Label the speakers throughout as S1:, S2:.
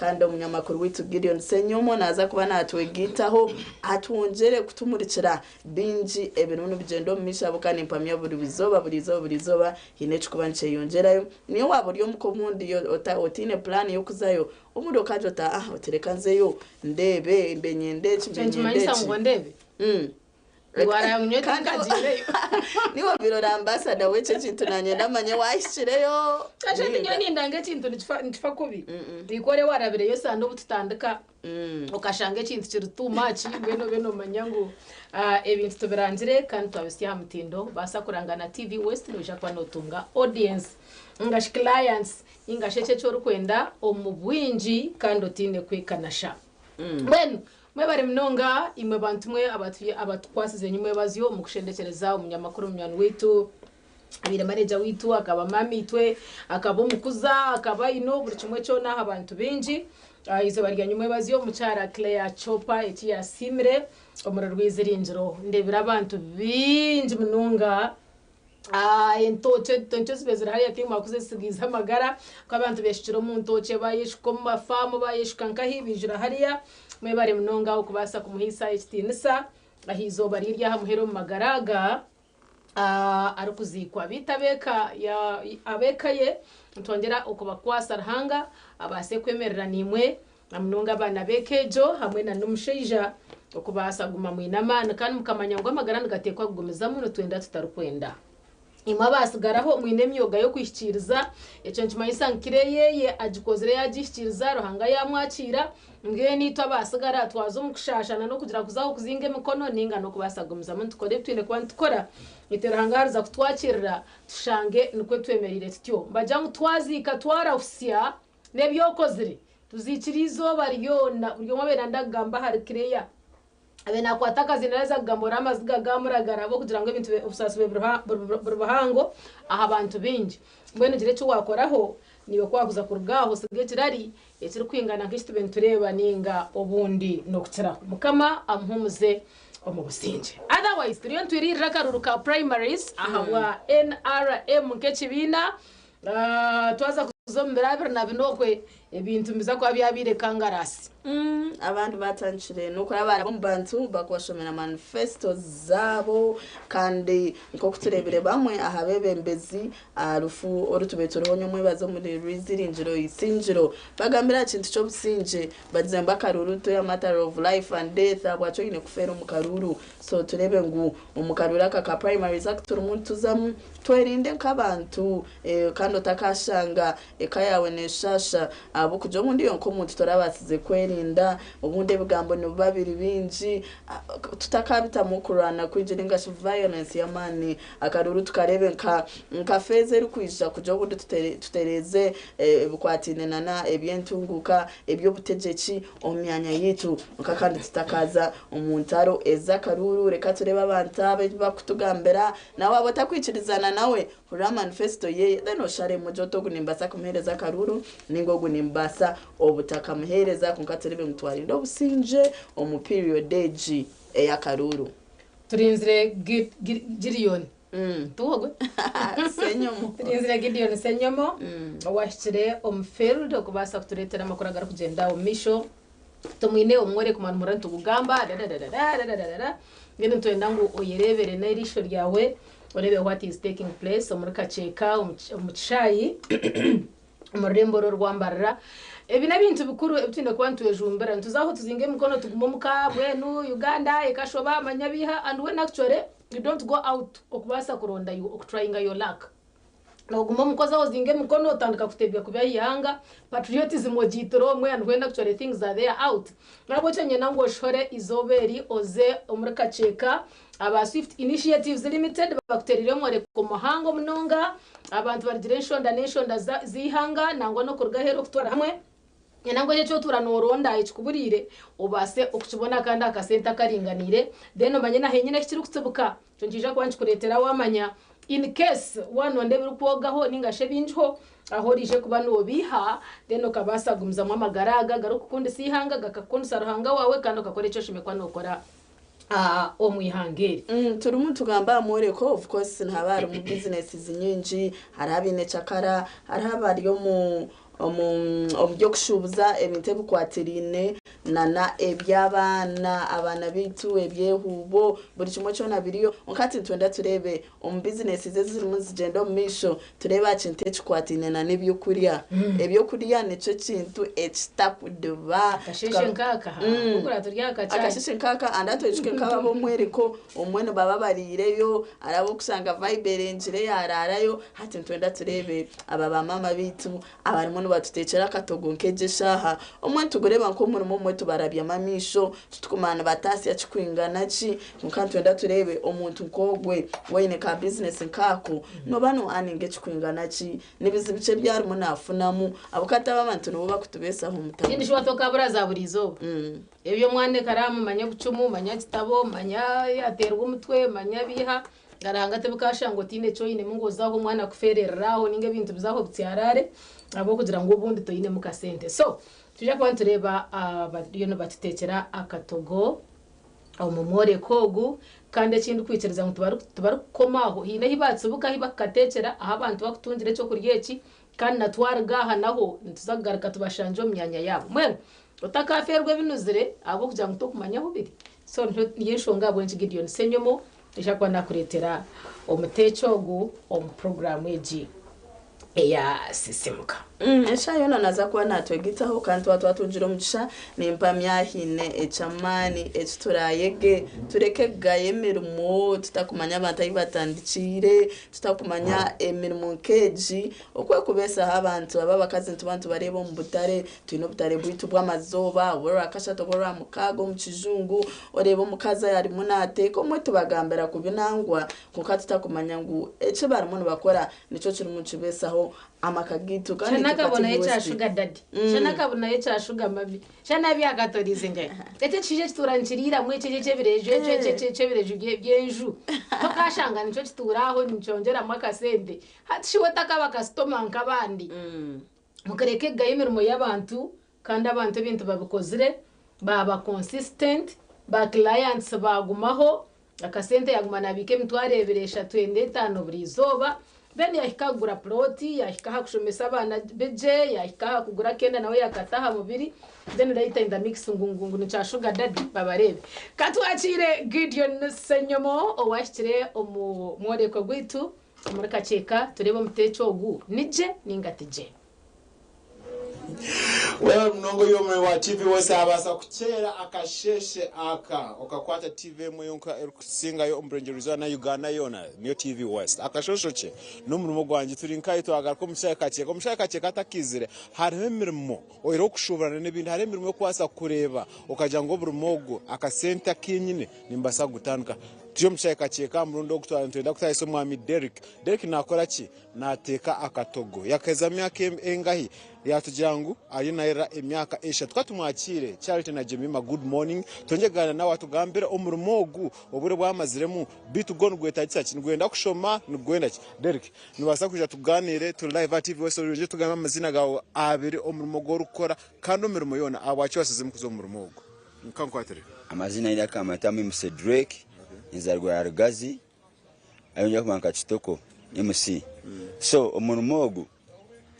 S1: kandi umunyamakuru witu Gideon Senyomo naza kuba natwegitaho atwongere kutumurikira binji ebintu bigendo misha bukani mpamya buri bizoba hinecho kuba nche yongerayo niyo waburiyo mukomundi otine plan yo kuzayo umudo kajota oterekanzeyo ndebe mbenye
S2: ndebe Iwara unyo kangajireyo
S1: niwo birora ambassador weche kintu nanye namanye wahishireyo
S2: kaje ndinyoni ndange kintu ntifa kubi ikore warabireyo sando bututandika ukashange kintu kiri too much beno manyangu ebintu tubirangire kandi twabisiya mutindo basa kurangana TV West noja kwa notunga audience ngash clients ingashece cyo rukwenda omubwinji kandi otine kwikanasha mwe bari mnonga imwe bantu mwe abatwasize nyumwe bazyo mu kushendekereza umunyamakuru mnyani witu abira manager witu akaba mami twe akaba umukuza akaba buri kimwe cyo naho abantu benji izo barya nyumwe bazyo mucara Claire Chopa eti ya Simre omura rwizirinjiro ndebira abantu binji mnonga entoche sibezira hariya timu akuze sigiza amagara ko abantu beshikiro mu ntoche bayishiko mu mafamu bayishikanka hibijira hariya mwe bari mnonga ukubasa kumuhisa ikitinisa ahizo barirya hamuhero mu magaraga arukuzikwa bitabeka ya abekaye ntongera ukubakwasa rahanga abase kwemerera nimwe mnonga bana bekejo hamwe na numushija ukubasa guma mwinamana kandi mukamanya ngo amagara ngatekwa kugomeza muno twenda tutarukwenda imwa basigaraho mwine myoga yo kwishikiriza eco nchimayisangire yeye ajikozere yagishikiriza rohanga yamwakira ngeni twabasigara twazo mukushashana no kugira kuzaho kuzinge mikono ninga no kubasagumza muntu kode twine kwa ntukora iterahangariza kutwakirira tushange nikwe twemerire tutyo mbajya twazika twarafusya nebyokozire tuzikirizo bariyona uryo mabera ndagamba hari kireya abena kwataka zinaweza kugambora amaziga gamuragara bo kugira ngo ibintu ubusaswe burubahango aha abantu binji mbone gire cyo wakoraho niwe kwakuza kurugaho sige kirari ekiri kwingana nk'ishito bintu tureba ninga obundi no kutira mukama amhumuze omubusinje otherwise turiyo twirira karuruka primaries aha wa NRM nk'ekibina twaza kuzombera na binokwe ebintu mbiza kwa byabire kangarasi
S1: abantu batanchire nuko abana bo mbantu bakwashomera manifesto zabo kandi nko kuturebere bamwe ahabebembezi arufu orutubetoro nyomwe bazo muri rizirinjiro isinjiro bagambira kintu cyo businje bazemba karuruto ya matter of life and death abwacho ine kufera umukaruru so turebe ngu umukaruru aka primary sector umuntu zamu twerinde nk'abantu kandi otakashanga ekayawe neshasha abo kujo mundi yonko muntu torabasize kwerinda ubundi bigambo no babiri binji tutakabita mukurana kwinjira ingasho violence ya mani akaruru tukarebe nka feze rukwisha kujo bundi tutereze bukwatine nana ebyentunguka ebyo butegeki omyanya yitu kandi tutakaza umuntaro eza karuru reka tureba abantabe bakutugambera nawe abotakwikirizana nawe ura manifesto ye deno share mujoto kunimbasa kumhereza karuru ningo kunimbasa obutaka muhereza kunkaterebe mutwari ndo businje omu period age ya karuru
S2: turinzire Gideon tuhogwe
S1: Senyomo
S2: turinzire Gideon Senyomo washire omfield okubasa kuturetera makuragara kugenda omisho tumwine omwore kumana murantu kugamba ngene twenda ngo oyerebere na irisho ryawe urebe what is taking place omurika cheka omuchayi umurembo rwambarara ebina bintu bikuru ebitinde kwantu ejumbera ntuzaho tuzinge mikono tugumomuka bwenu Uganda ekashoba manyabiha and when actually you don't go out okubasa kuronda you trying your luck no gumomukoza ozinge mikono otandika kutebya kubya yanga patriotism ojitoro mwe and when actually things are there out nabo cyenye nango shore izoberi oze omurika cheka aba Swift Initiatives Limited bakuterire mwore ku muhango munonga abantu barigireshon donation zihanga nango no kurgahero kutwara hamwe nango cyo turanoronda ikikuburire ubase ukubona kandi akasenta karinganire then manye na henyine kiri kutsubuka cyo njija kwanci kuretera wamanya in case one ndebe rukogaho ningashe binjho aho rije kuba no biha then ukabasa gumza mu magaraga garuko kundi sihanga gakakundi saruhanga wawe kandi ukakore cyo shimekwa no kora omwihangeri
S1: turumu tugamba amore ko of course ntabari mu business zinyinji harabine chakara harabari yo mu byo kushubuza ebintu bikwatirine na ebyabana abana bitu ebyehubo buri kimwe cyona biriyo onkati twenda turebe business ze zirimo zigenda mu misho tureba kintu ekikwatine na nebyo kuriya ebyo kuriya nico kintu ekitakuduba
S2: akashishe nkaka ukura turya
S1: akashishe nkaka andato echike nkaba bomwereko omwene baba barireyo arabo kusanga vibe njire yararayo hati twenda turebe aba bamama bitu abarimo batutekera akatogo nkeje shaha omwe tugureba nko murimo mwe tubarabya mamisho tukumana batasi yachikwingana chi nkantu twenda turebe omuntu nkogwe wene ka business nkako no bano aninge chikwingana chi nibizibice byarimo nafunamu abukata babantu no bakutubesa ho mutamu
S2: kindi shwa toka buraza burizo ebyo mwane karamu manya bucumu manya kitabo manya yaterwa umutwe manya biha garanga tebukashango tine cyo ine mungo zaho mwana kufereraho ninge bintu bizaho byarare abo kugira ngo ubundi toyine mukasente so tujya kwa tureba abariyo batutekera akatogo aho mumore kogu kandi ikindi kwicereza ngo tubarukomaho hine hibatsubuka hibakatekera aho abantu bakutungire cyo kurya iki kandi natwargaha naho ntuzagaruka tubashanje mu myanya yabo mwene utakaferwe binuzire abo kugira ngo tukumanyaho biri so yishonga bwenji Gideon Senyomo ishakwa nakuretera omutechogu program eji eya sisemuka
S1: esha yona naza kuba natwegitaho kandi twatunjira omugisha nimpa myahine echamani echiturayege tureke gayemirimo tutakumanya abantu ayibatandikire tutakumanya emirimo keji okwe kubesa abantu aba bakazi ntubantu barebo mu butare twino butare bwitu bw'amazoba wora akashato wora mukago mu kijungu orebo mukaza yari munate ko mwe tubagambera kubinangwa kuko tutakumanya ngo eche barimo bakora nico kiri mu kibesaho amakagitu kandi
S2: nakabona yecha sugar daddy nakabona yecha sugar mami nabi akatorize ngai tete chije turanchirira mwe chebireje byenju tokashanga nico kituraho nichongera makasende hatishiwe takaba customer nkabandi mukereke gayimirimo y'abantu kandi abantu bintu babikozire baba consistent ba clients bagumaho akasente yagumana bike mtwareberesha 25 buri zoba bene yahikagura ploti yahikaha kushomesa abana beje yahikaha kugura kenda nawe yakataha mubiri then later in the mix ngungungu ni cha sugar daddy babarebe katwachire Gideon Senyomo owashire omureko gwitu omureka cheka tureba mutecho ogu nije ningatije
S3: wewe mnongo yomwe wa TV wose abasa kuchera akasheshe aka okakwata TV mwe yonka erukusinga yo ombrenjerizo na Uganda yona niyo TV West akashoshoche n'umurimo gwanje turi nkayi twagara ko mushaka cheka atakizire hariho imirimo oyiro kushuburana n'ibindi hari imirimo yo kwasa kureba ukaja ngo burumogo akasenta kinyine nimbasa gutandika tiyo mushaka cheka murundo gutwara ntenda kutayiso mwami Derek nakora ki nateka akatogo yakeza myaka engahi yatujangu ari naira emyaka esha twatumwakire Charity na Jemima good morning tonjegana na watu gambira omurumogu obure bwamaziremu bitu gonu gwetagisa kinigwenda kushoma nigwenda ki Derek nibasa kuja tuganire tu live TV wese uje tugamba amazina gawo abiri omurumogo rukora kandi omurumo yona abwachi waseze mukuzo omurumogo nkankwatere
S4: amazina ila kama tamu Mcedrick inzarwa ya Rugazi ayonja kumanka kitoko MC so omurumogo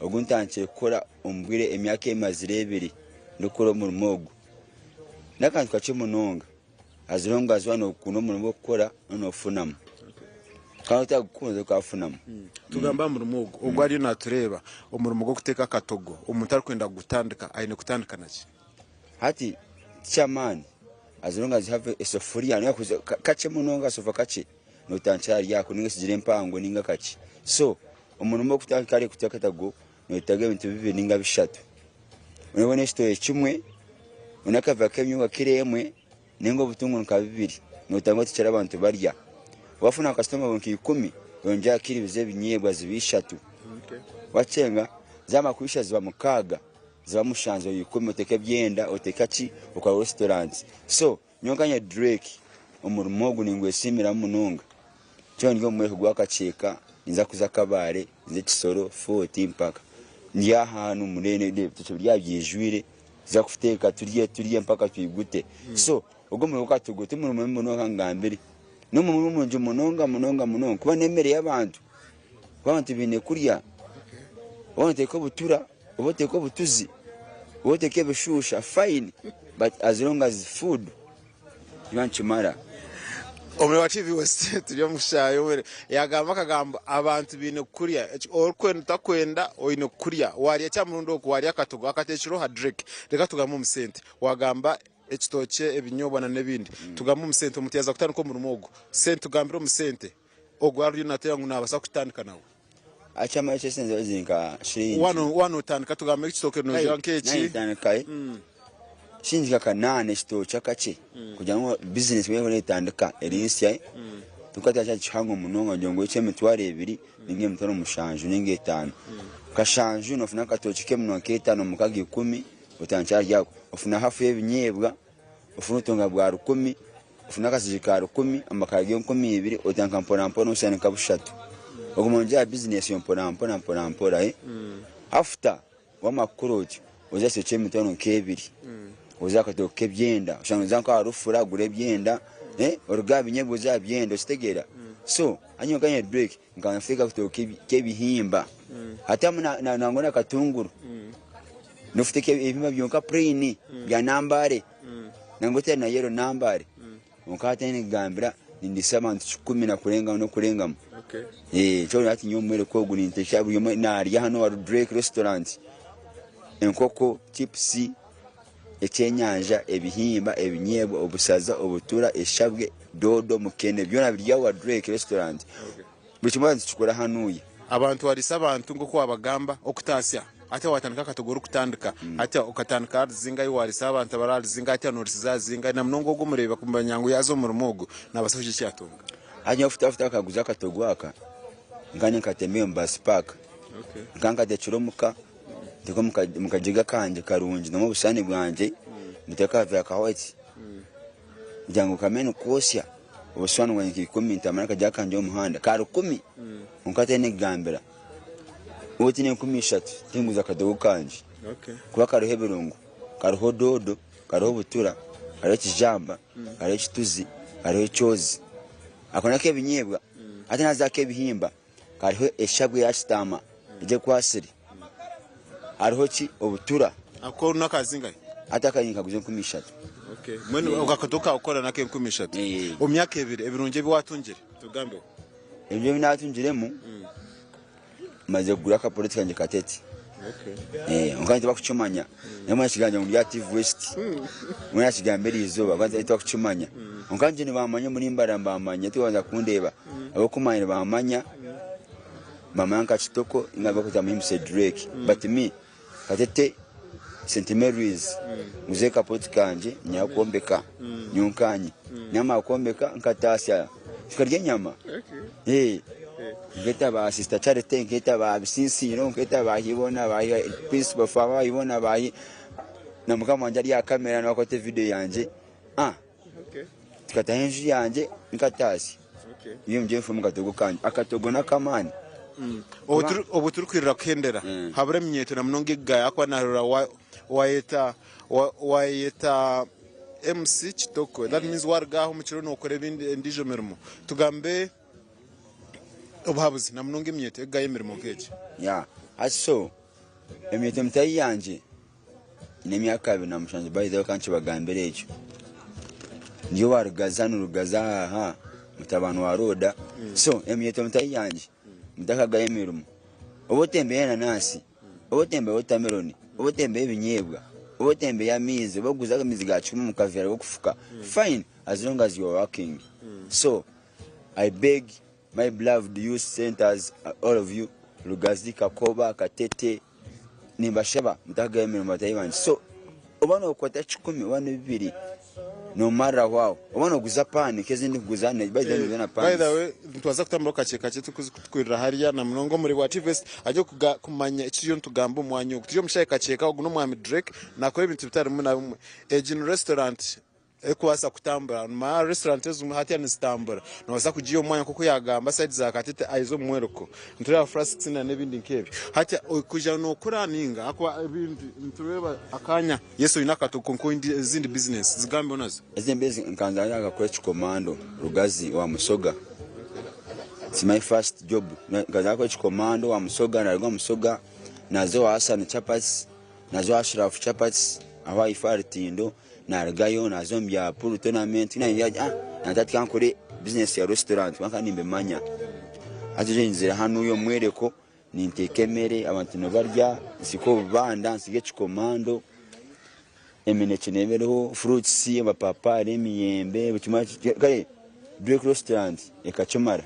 S4: oguntanche kora ombwire emyaka emazire ebiri ndukora omurumogo nakantu kache munonga azironga azwana kuno omurumogo kora nofunamu kandi tagukunze kwafunamu
S3: tugamba omurumogo ogwo ari natureba omurumogo kuteka katogo omuntu ari kwenda gutandika ayine kutandika naki
S4: hati chamani azironga zihave esofuria nakuze kache munonga sofa kache no tanchari yako ninga sijire mpango ninga kache so omurumogo kutaka kare kuteka tago noitaga bintu bibi ninga bishatu unabone stoye chimwe unakava kemyuga kiremwe ningo butungu nka bibiri notango ticara abantu barya wafuna customer bonki 10 yonja kiri bize binyebwa zibishatu wachenga zama kuisha ziba mukaga ziba mushanzo 10 oteka byenda oteka ki ukwa restaurant so nyonganya Drake omurumogo ningwe simira munonga cyo ngo mwe kugwa kacheka inza kuza kabare nze kisoro 40 mpaka ndiya hanu munene de tucho byabyejwire za kufuteka turiye mpaka twigute so ubwo muri ukatugote muri munonga ngambere no mu munje munonga kuba nemere y'abantu bine kurya wante ko butura oboteka obutuzi oboteka ebishusha fine, but as long as food ibanchimara.
S3: Omwe wa TV West turiyo mushayo were yagamba kagamba abantu bine kurya orkwenda takwenda oyine kurya wariya cyamurundo ko wariya katogo akatechiro ha Drake reka tugamo umusente wagamba ekitoke ebinyobana nebindi tugamo umusente umutyaza kutana ko mu rumogo sente tugambira umusente ogwa ryo natera ngo nabasa kutandika nawe
S4: achama echesenze bazinka shiringi
S3: wano utandika tugamba ekitoke no jankechi
S4: tandikaye shinji kanane kitoke akache kugira ngo business we itandika erinsia tukata cya chihango munonga njongo echemitware 2 ninge mutano mushanju ninge 5 kashanju nofuna katoke kemno ke5 mukagi 10 utancha yako ufuna hafu yebinyebwa ufuna utonga bwa 10 ufuna kasijikaro 10 amakage 12 utanka mpona usane kabushatu okumonja business mpona after wamakuroje uzase chemitano ke2 uzakatoke byenda ushanza ko arufura gure byenda oruga binyebwa za byenda sitegera so anyoganye break nkanafika kutoke kebihimba hata nangona katunguru nufite ibima byonka plain bya nambare nangote na yero nambare ukate ni gambira ndisema ntukumi na kurenga no kurengamo cyo ati nyomere ko guninte shabu yoma narya hano wa Drake restaurant enkoko chips echenyanja ebihimba ebinyebwa obusaza obutura eshabwe dodo mukene byona birya wa Drake restaurant bichimanzi chukura hanuye
S3: abantu warisa abantu ngo ko abagamba okutasya ate watandika katogora kutandika ate ukatandika zinga yiwarisa abantu barali zinga ate norisiza zinga na mnongo gumureba kumbanyango yazo mu rumogo nabasafije cyatunga
S4: hanya ufuta akaguza katogwaka nganye katembeye mbasi park nganga de churomuka ndiko mukajiga kanje karunji no mubusani bwanje muteka vya kaweti jango kameno kosya obuswanu wanye kikomita maraka jakanje omuhanda karo 10 unkate ne gambira oti ne 13 tinguza kadogo kanje kuba karo hebirungu karo hododo karo butura karo kijamba karo kituzi karo chozi akona ke binyebwa ate nazake bihimba karo eshabwe yashitama ije kwasiri hariho ki obutura
S3: akora nakazinga
S4: atakanyika kuze 13
S3: mwene ukakadoka ukora nake 13 omyaka 2 ebirunje biwatungire tugambe
S4: ebyo binatungiremu maze gura ka politika nje kateti unkanje bakuchumanya nemwe kiganje mu ya TV West mwe kigambira izuba kwanza ito kuchumanya unkanje ni bamanya muri mbaramba amanya tubanza kundeba abo kumanya bamanya mama yanka kitoko ingabe kuza muhimse Drake but me katete St Mary's muzeka potikanje nyakombeka nyunkanyi nyama akombeka nkatasya sikarye nyama ngeta ba sister Charity ngeta ba bisinsi ngeta ba hibona ba principal fava hibona ba na mukama wanje ya kamera na kote video yanje tikata henju yanje nkatasi iyo mje mfumu katogo kanje akatogo na kamani
S3: obuturu kwirira kendera habure mnyeto na mnonge gaya akwa narura wayeta MC Kitoko that means wargaho mukiro no kore bindi ndijo mirimo tugambe obuhabuzi na mnonge mnyeto gaye mirimo keje
S4: aso emyeto mtayi yanje ine myaka 2 na mushanje bayize kanchi bagambere ejo ndiyo warugazana urugaza mutabano wa roda so emyeto mtayi yanje mutaka gaye mirimo obotembe na nasi obotembe watermelon obotembe ebinyebwa obotembe ya mizi boguza mizi gachuma mukavera okufuka fine as long as you are working so I beg my beloved youth centers all of you Lugazi Kakoba Katete nimbashaba mutaka emiro matayibanze so obana okwata 10 wane 2 no mara wao obana oguza pani kezindi kuguzana by
S3: the way twaza kutambura kacheka cyetu kuzikwirira hariya na mnongo muri wa TV ajyo kumanya ikiyo ntugamba umwanya ukutiyo mushaye kacheka oguno mwami Drake nakora ibintu bitari mu na bimwe Ejin restaurant ekwasa kutambura ma restaurant ezo hati ya nstambura noza kugiyo mwanya kuko yagamba side za Katete aizo mweroko ntura frasks na nebindi nkebi hati kuja no kuraninga akwa ibindi ntureba akanya yeso inakatuko nkoindi zindi business zigambe onazo
S4: ezembezi nkanza yaga kwa chikomando Rugazi wa Musoga it's my first job nkanza kwa chikomando wa Musoga na Musoga nazo Hassan chapati nazo Ashraf chapati aho ifari tindo nargayo nazo mbya pour tournament na ya natati kankore business ya restaurant kandi mbemanya aje nzira hano yo mwereko nintekemere abantu no barya siko banda nsige chikomando emineke nebereho fruits amapapa remiyembe bukima kare break restaurant ekachomara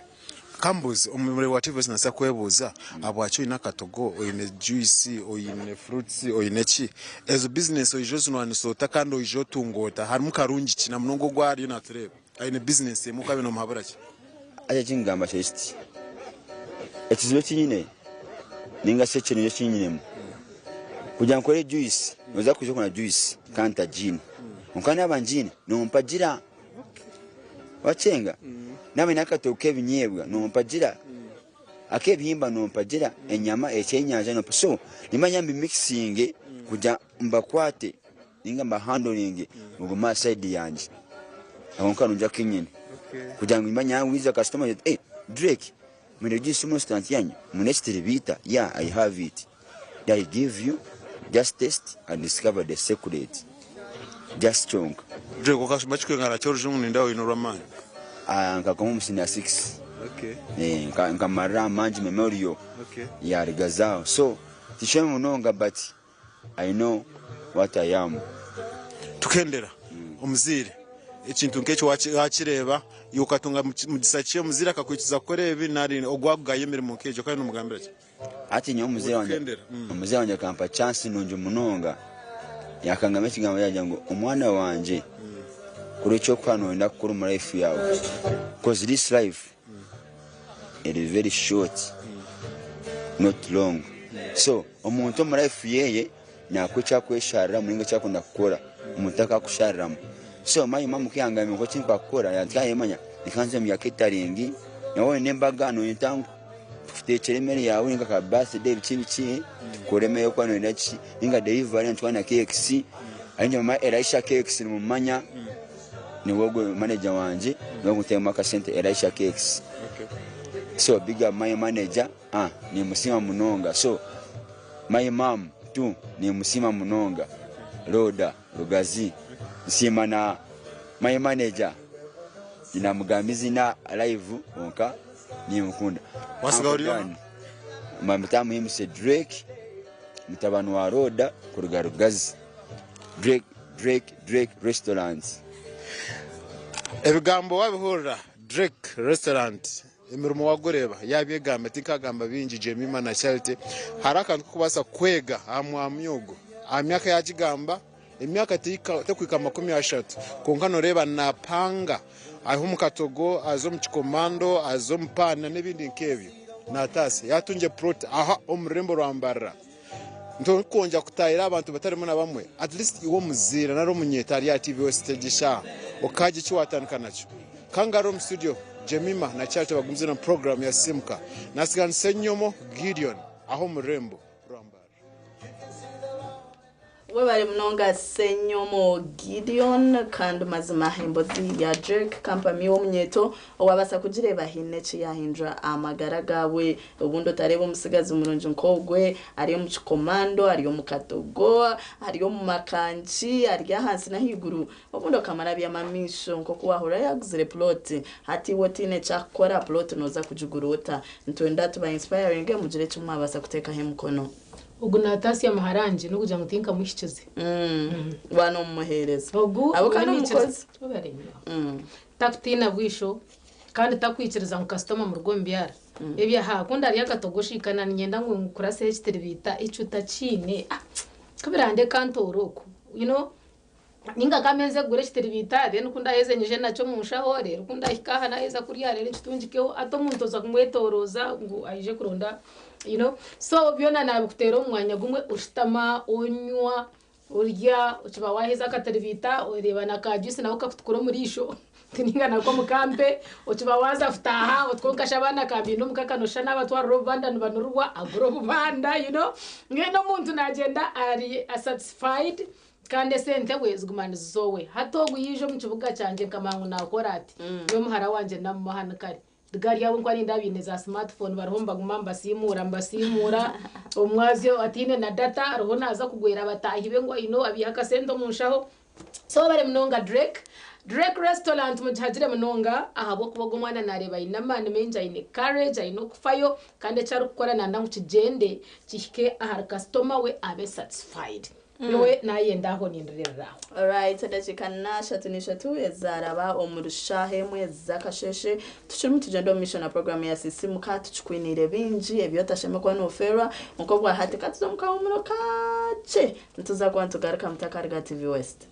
S3: Kambuzi umumure wa TV nasa kwebuza abwacho inakatogo oyine juice oyine fruits oyine chi ezo business oyijo zunwanisota kandi oyijo tungota harimo karungi kina munongo gwari yo natureba ayine business mukabe no muhabura ki
S4: aje kingamba chesti ekizibe kinyine ninga se kinyo kinyine kujya nkore juice noza kuje kuna juice kanta jini unkana abanjini no mpagira wachenga name nakatoke binyebwa no mpagira akebihimba no mpagira enyama echenyanja no so nimanyambi mixing kujya mbakwate ninga mba handling muguma side yanje akonka nunja kinyine kujya ngimanya wiza customer Drake mune juice instant yanyu mune bita yeah I have it I give you just taste and discover the secret just chunk
S3: Drake okashima chikengara choruje muninda oyino ramani
S4: nkakomo musini ya 6
S3: okay
S4: nkamara manji memorial
S3: okay
S4: ya rigazao so tisheme munonga but I know what I am
S3: tukendera umuzire ikintu nkecho wakireba yukatunga mugisakiye umuzire akakwikiza korebi nari ogwagugaye mirimo nkejo kandi numugambira ki
S4: ati nyo umuzire wanje kampa chance nunje munonga yakangame kigambo yaje ngo umwana wanje kuri cyo kwanonda kuri mu life yawe because this life it is very short not long so umuntu mu life yeye nakwica kwesharira muringa cyakunda gukora umutaka kusharira so mayi mamu kiyangame ko kimpa gukora yatyaye manya ikanze mu catering nawe nembaga no intangu futekere mere yawe ninga ka birthday bici kuremeye kwanonda ki ninga delivery ntwana KX anje mama Elisha KX mu manya ni wogo manager wanje no gutema ka sente Elisha KX so big up my manager ni musima munonga so my mom tu ni musima munonga Roda Rugazi nsima na my manager ina mugamizi na live onka ni mukunda
S3: wasigauriyo
S4: mamitamu himse Drake mtabanu wa Roda kuruga Rugazi Drake restaurants
S3: ebigambo wabihurira Drake restaurant imirimo wagoreba yabyegamba tikagamba bingi Jemima na Charity harakantu kubasa kwega amwamyogo amyaka yakigamba emyaka tekwika 30 konkano reba napanga aho mukatogo azo mchikomando azo mpana nebindi nkebyo natase yatunje plot aha omurembo rwambara ndo konja kutayira abantu batarimo na bamwe at least iwo muzira naro munyetari ya TV stage sha okaje chiwatanika nacho kangaro mu studio Jemima na Charity bagumze na program ya Simka nasigan senyomo Gideon aho murembo rwambara
S1: we bari munonga senyomo Gideon kandi mazima hembozi ya Drake company wo munyeto wabasa kujireba hineci yahinja amagara gawe ubundo tarebo umusigazi umurunje nkogwe ari mu komando ari mu katogo ari mu makanchi ari hasi na higuru ubundo kamara bya mamisho nko kuwahura yaguzire plot hati wotine cyakora plot noza kujugurota ntwenda tuba inspiring mujire cyuma basa kuteka hemukono
S2: ugu natasi ya maharanje no kuja mutinka mushikize
S1: bano muhereza
S2: abo kandi umukozi takutina bwisho kandi takwikiriza mu customer mu rwombyara ebya hakunda ari yakatogoshikana nyenda ngo kurase bita icuta cine kabirande kantoroko you know ninga kameze gure bita then kunda heze nje naco munshahore kunda ikaha na heza kuri yare ncitungikeho ato muntu zo kumwetoroza ngo aije kuronda you know so byona nabikutera umwanya gumwe ushitama onywa urya ukiba waheza bita ureba na kajusi nawo kakutukura murisho tininga nako mukampe ukiba waza futaha utkonkasha bana kabintu mukakanosha n'abatwara robanda nbanurwa agro bubanda you know ngeno muntu nagenda ari satisfied kandi sente wezigumana zowe hatoguyije mu kibuga cyanje kamangu nakora ati yo muhara wanje namuhana kare gari yabo kwa ninda bine za smartphone barahomba gumamba simura umwazyo atine na data arabona aza kugwera batahibe ngo ino abihaka sendo munshaho so bare mnonga Drake restaurant mujhajire mnonga ahabo kubogo mwana nareba inamane menja ine courage ino kufayo kandi cyari gukora nanda mu kigende kihike ahar customer we abe satisfied Yewe nayenda aho nindirira.
S1: Alright, ndachikana shatunisha tu ezaraba omurushahe mweza kasheshe tuchirimu tujendo mission na program ya sisimuka tuchukwinire binji ebyotasheme kwa nofera mukobwa hati katuzomuka umuno kache ntuza kwa ntugaruka mtakariga TV West.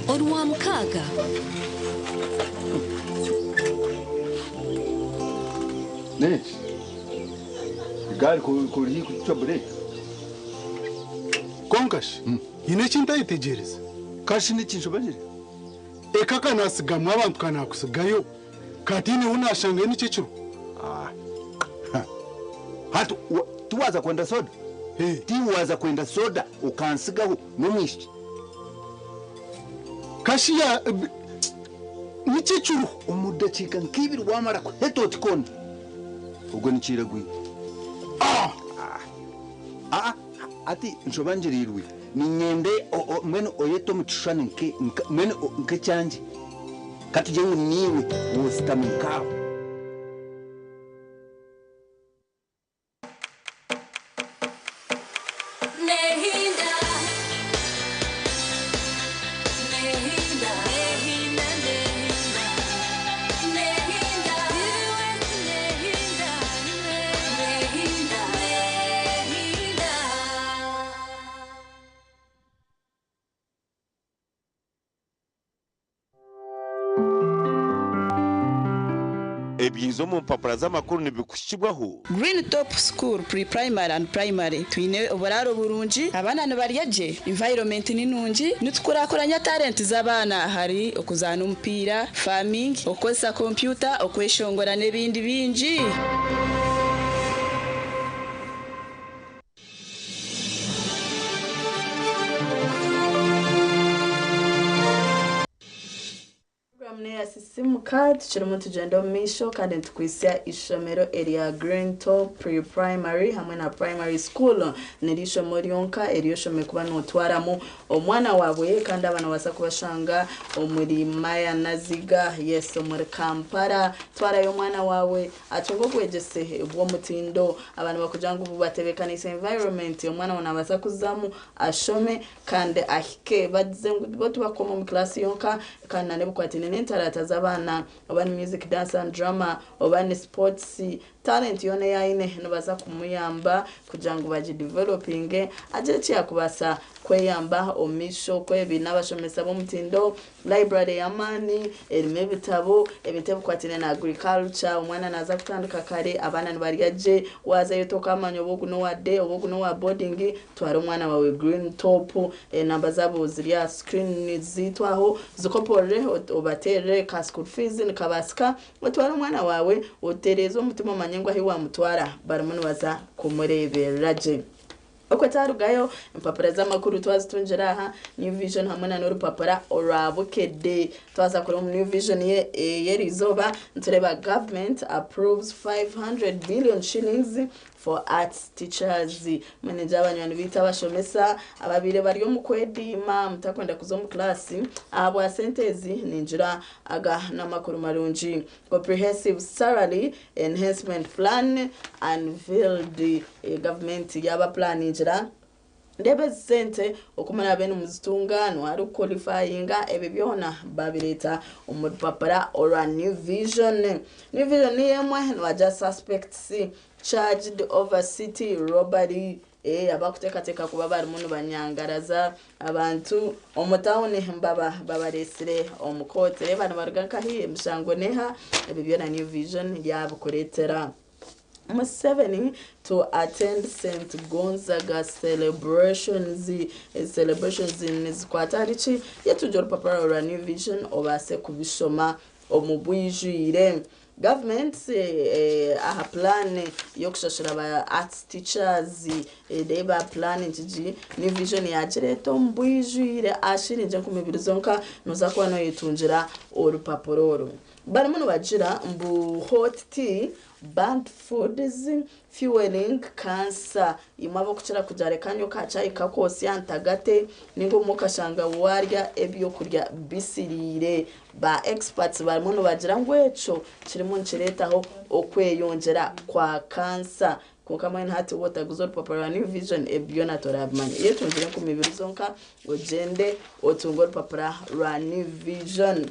S5: Onwa mkaga.
S6: Ne? Gari kuri kuchwa break.
S7: Konkash. Yine chinta itegereza.
S6: Kashi ni chinshobanire.
S7: Ekaka nasigamwa abantu kana kusigayo. Katini unashanga ni chichuru.
S6: Hatu tuwaza kwenda soda.
S7: Hey.
S6: Tiwaza kwenda soda ukansigaho nomwishi.
S7: Kashiya ni chichuru
S6: Umudakika nkibiri wamara kuhetoti kondi. Ubwo nicira gwi. Ati nshobanjirirwe ni nyende mwene oyeto mutushane nke mwene nke cyanje kati je niwe wostamikaho
S3: Ebyizo mu mpapuro z'amakuru nibikushibwaho.
S8: Green Top School Pre-Primary and Primary tuine oburaro burungi abana nibaryaje environment ninungi nitukorakoranya talent z'abana hari okuzana umupira farming okozesa computer okweshongora nebindi bingi.
S1: Sisimuka tuchirimu tujendo misho kandi tukwisia ishomero area Green Top Pre-Primary hamwe na Primary School nirisho morionka eriyosho kuba notwaramu omwana wabwe kandi abana basa kubashanga omuri Maya Naziga yes omuri Kampala twarayo mwana wawe atungo kwegese ubwo mutindo abantu bakujanga ubu batebekanisa environment omwana wana basa kuzamu ashome kandi ahike badzize ngo tubakoma mu class yonka kandi nane bukwatine n'intarata z'abana obani music dance and drama obani sports talent yone yaine nobaza kumuyamba kugira ngo baje developing aje cyakubasa kweyamba omisho kwebi n'abashomesa bo mutindo library yamani elime bitabo ebitabo kwatine na agriculture umwana naza kutandika kare abana nibaryaje waza yotoka amanyo bogu no wade obogu no wa boarding twari umwana wawe Green Top namba zabo ziriya screen zitwaho zikopore obatere ka school fees nikabasika twari umwana wawe oterezo mutima manyengwa hiwa mutwara baramuno baza kumureberaje uko tarugayo impapuro z'amakuru twazitunjira aha New Vision hamwe na n'urupapura orabukede twaza kuri New Vision yerizoba ntureba government approves 500 billion shillings for arts teachers manager abanywantu bita bashomesa ababire bari mu kwedima mutakwenda kuzo mu class abo asentezi ninjira aga namakuru marunji comprehensive salary enhancement plan unveiled government yaba plan ninjira ndebe sente okumala bene muzitungano ari qualifyinga ebe byona babireta umupapara or New Vision ni yemwe waja suspects charged over city robbery abakutekateka kuba bari muno banyangaraza abantu omutawuni babaresire omukotere bana baruganka hiye mshango neha ebe byona New Vision yabukuretera 7 to attend St. Gonzaga celebrations in Zikwatarichi yetujora papara or New Vision obase kubishoma omubwijire government aha plan yokushashira ba arts teachers deba plan njiji New Vision yajereta ombwijire ashirinje kumibirizonka noza kwano yitunjira orupapuro bari muno bajira mbu hot tea banned foods fueling cancer imabo kuchira kujare kanyo kacayi kakosi antagate ningo mukashanga warya ebyo kurya bisirire ba experts bari muno bagira ngweco kirimo nceretaho okweyongera kwa cancer kuko mwe ntati wotaguzo papara New Vision ebyo natorabmanye yetunjire ku mibiri zonka ogende otungora papara New Vision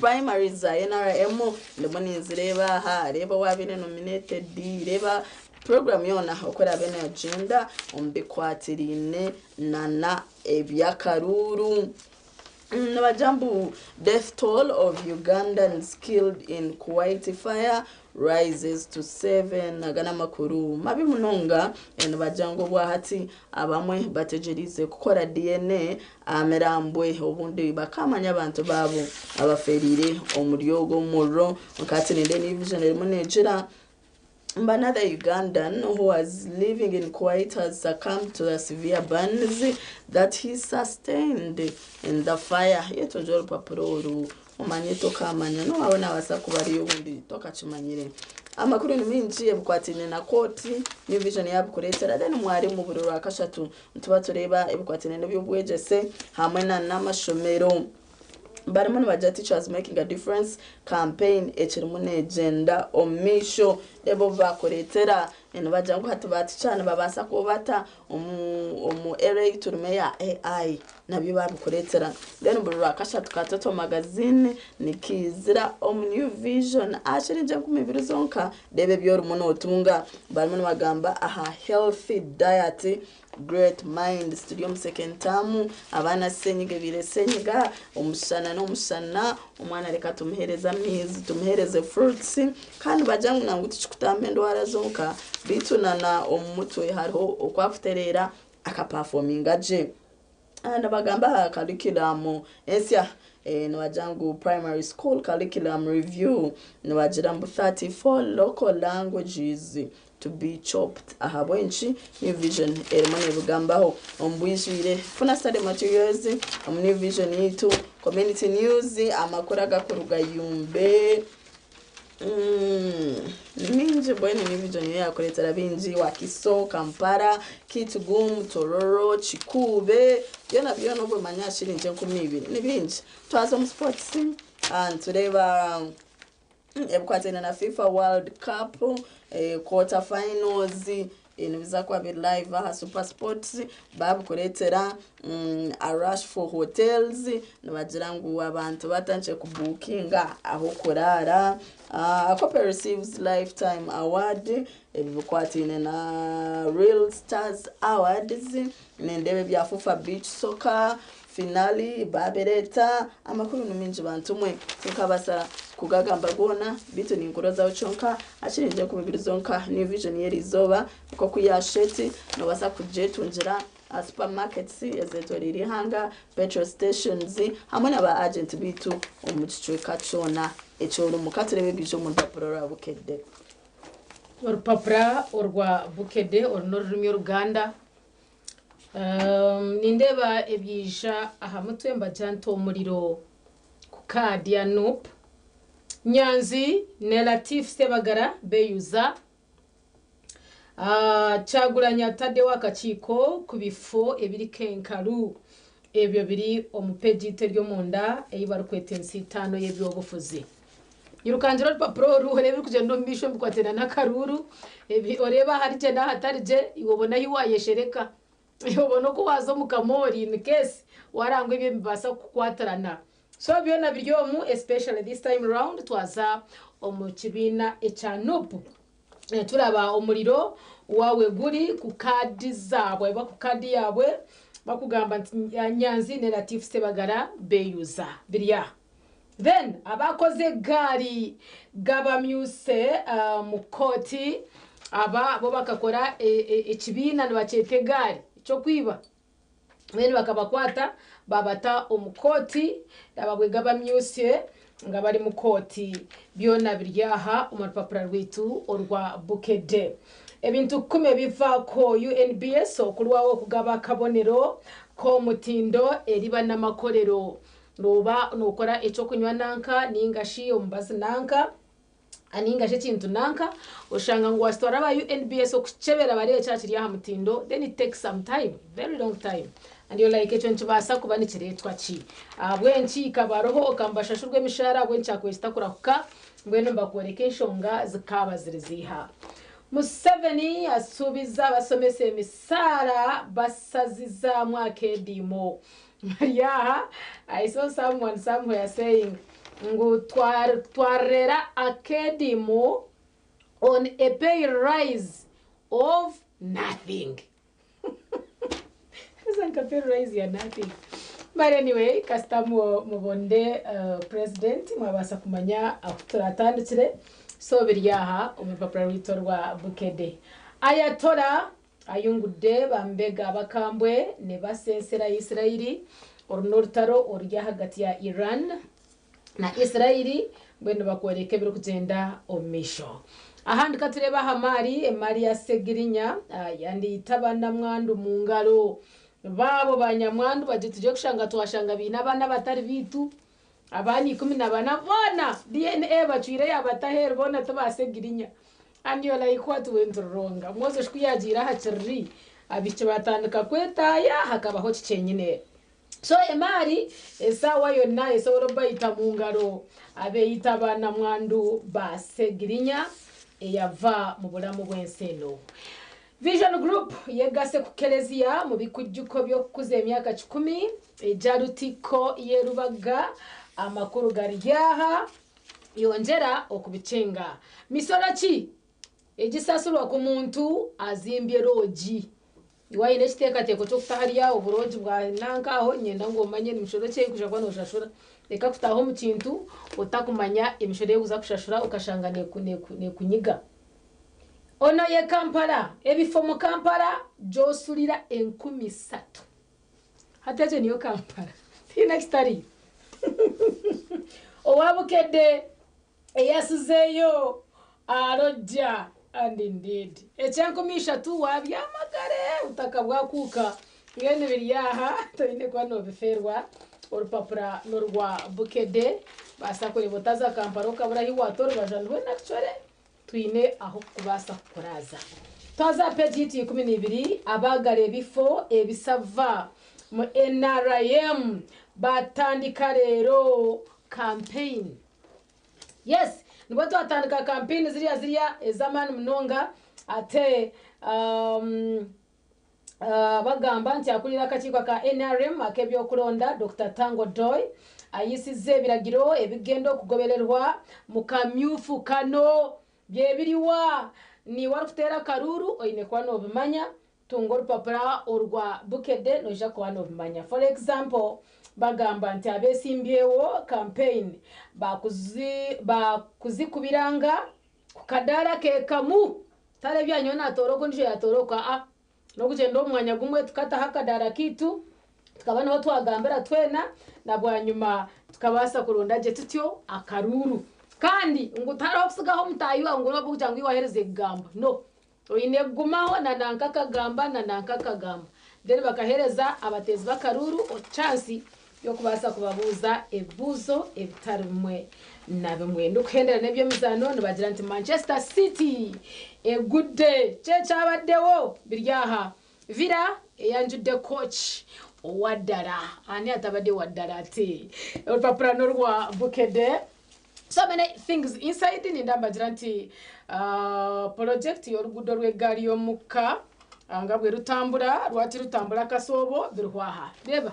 S1: primary za NRM ndemoni nzireba ha reba wabine nominated reba program yona okora bene agenda ombikwatirine nana ebyakaruru nabajambu death toll of Ugandans killed in Kuwait fire rises to 7 nagana makuru mabi munonga bajango bwahati abamwe bategerize gukora DNA amerambwe obundi bakamanya abantu babo abaferire omuryogo murro mukati nende New Vision elimunejira another Ugandan who was living in Kuwait has succumbed to the severe burns that he sustained in the fire yetonjoro papuro umanyeto kamanya no abona basakubari yobundi tokachimanyire amakuru ni minji ebukwatine na koti New Vision yabukuretera then mwari mu bururu akashatu ntuba tureba ebukwatine no byobwegese hamwe na namashomero Barimoni baja teachers making a difference campaign echirimune agenda omisho ebo bakoretera bajango hatubati cyane babasa kubata omu area turumeya AI nabyo babukoretera then burura kashatu katoto magazine nikizira New Vision ashirinje kumibiri zonka debe byo rumono otunga barimoni bagamba aha healthy diet great mind studio second term abana senyige bire senyiga umushana no mushana umwana reka tumuhereza mizi tumuhereze fruits kandi bajangu nanguti chikutambe ndwara zonka bitunana omutwe hariho okwafuterera akaperforming aje ndabagamba curriculum esya nwajangu primary school curriculum review nwajirambu 34 local languages to be chopped ahabwenchi New Vision erimone bugambaho ombwijire funa study materials New Vision yitu community news amakuru gakuruga yumbe minji bwene New Vision yakoretera binji wakiso Kampala Kitgum Tororo Chikube yona byono bwe manyashiri nje kumibiri ni binji twazo mu sports and tureba ebukwatene na FIFA World Cup quarter finals biza kwa be live ha Super Sports babukuretera a rush for hotels nabagirangu abantu batanje kubookinga aho kurara Akope receives lifetime award ebukwatene na Real Stars Awards nendebe bya FIFA beach soccer finali babereta amakuru numinji bantumwe tukabasa kugagamba gona bitu ni ngoroza uchonka ashirinje kumibiri zonka New Vision yerizoba ko kuyasheti no basa kujetunjira supermarkets ezetoriri hanga petrol stations hamwe n'aba agent bitu omucicwe kacona ecyo mukaturebe bijo mu rupapuro rwa Bukedde
S2: urupapura urwa Bukedde orunurumyo Uganda nindeba ebyisha aha mutwe mbajanto umuriro ku kadi ya NUP Nyanzi Nelatif Sebagara beyuza chagulanya tade wakachiko kubifo ebiri kenkaru ebyo biri omupejite ryo munda eyibarukwete 5 y'ebyobufuzi yirukanjira rupapuro ruhorebe kugenda mbisho mbikwatena na karuru ebi oreba harije na hatarije ibobona yiwayeshereka ubona ko wazo mu kamori in case warangwe ibyo bibasa kukwatarana so byona biryomu especially this time round twaza mu kibina echanupu turaba umuriro wawe guri ku kadi zabwe ku kadi yabwe bakugamba Nyanzi Relative Sebagara beyuza birya then abakoze gari gabamyuse mukoti aba bo bakakora ekibina nibacete gari cyo kwiba bene bakabakwata babata umukoti abagwe gabamyuse nga bari mukoti byona biryaha umupapura rwitu orwa bukede ebintu kume biva ko UNBS okulwawo kugaba kabonero ko mutindo eriba namakorero noba nokora echo kunywa nanka ningashi ombazi nanka aningashe kintu nanka oshanga ngo wastora ba UNBS okuchebera bari ekyakiri ya mutindo then it takes some time, very long time, and you like echo ntubasa kuba nikiretwa ki abwenki kabaroho okambashashurwe mishara bwenki akwesta kurakuka mbwene mbakwereke nshonga zikaba ziriziha Museveni asubiza basomese misara basaziza mwakedimo Maria, I saw someone somewhere saying ngu twarera akedimo on a pay rise of nothing. Isn't a pay rise ya nothing. But anyway, kastamu mubonde president mwabasa kumanya akuturatandikire so biryaha umupapura witorwa bukede ayatora ayungude bambega bakambwe ne basensera Israeli orunotaro orya hagati ya Iran na Israeli bwendo bakwereke biro kugenda omisho ahandi katureba hamari emari ya Segirinya yandi itabana mwandu mungalo babo banyamwandu bagituje kushanga twashanga bina bana batari bitu abani 14 bona DNA bacwire yabataher bona tabasegirinya and you like what went wrong mwozo shkuyagira hachiri abice batandika kwetaya hakabaho cyenyine so emari esawa yonna esoro bayita mungaro abe yitabana mwandu basegirinya eyava mu bulamu bwenseno Vision Group yegase kukelezia mu bikujjuko byo kuze emyaka 10 ejarutiko yerubaga amakuru garyaha yongera okubicenga misora ki egisasulwa ku muntu azimbye roji iwaine kiteka teko cyokutahariya oburoji bwa nankaho nyenda ngo manye nimishoro cye kujakwa no shashura eka kutaho mu kintu utakumanya imishoro yeguza kushashura ukashangane kunyiga ono ye Kampala ebifo mu Kampala josulira 13 hataje niyo Kampala next study Owabukede eyasuzeyo aroja and indeed ecyankumisha tu wabyamagare utakabwa kuka ngene biryaha toine kwa no biferwa orupapura norwa bukede basa kuri botaza Kampala kabura hiwatora bajanwe nakchore tuine aho kubasa kuraza taza page 12 abagare bifo ebisava mu NRM batandika rero campaign. Yes, nibo twatandika campaign ziriya ezamani mnonga ate bagamba nti akulira akakiko ka NRM akebyo kulonda Dr. Tango Doy ayisize biragiro ebigendo kugobererwa mu kamyufu kano byebiriwa ni warutera karuru oine kwa no bimanya tungo rupapura orwa bukede noja kwa no bimanya. For example, bagamba nti abesimbyewo campaign bakuzikubiranga kukadara ke kamu tale byanyona atoroko nje yatoroka no kugenda omwanya gumwe tukata hakadara kitu tukabana ho twagambera twena na bwanyuma tukabasa kuronda je tutyo akaruru kandi ngutara okusigaho mutayiwa ngo no cyangwa iwahereze gamba no oine gumaho na nankaka gamba then bakahereza abatezi bakaruru o chance yo kubasa kubabuza ebuzo ebitarumwe na bimwe ndukhendera nebyo mizano nibagira nti Manchester City a good day cyabaddewo biryaha Villa eyanjude coach owadara ani atabade wadara ati urupapura norwa bukede so many things inside ni ndambagira nti project yorugudo rwegari yomuka angabwe rutambura rwati rutambura kasobo birwaha reba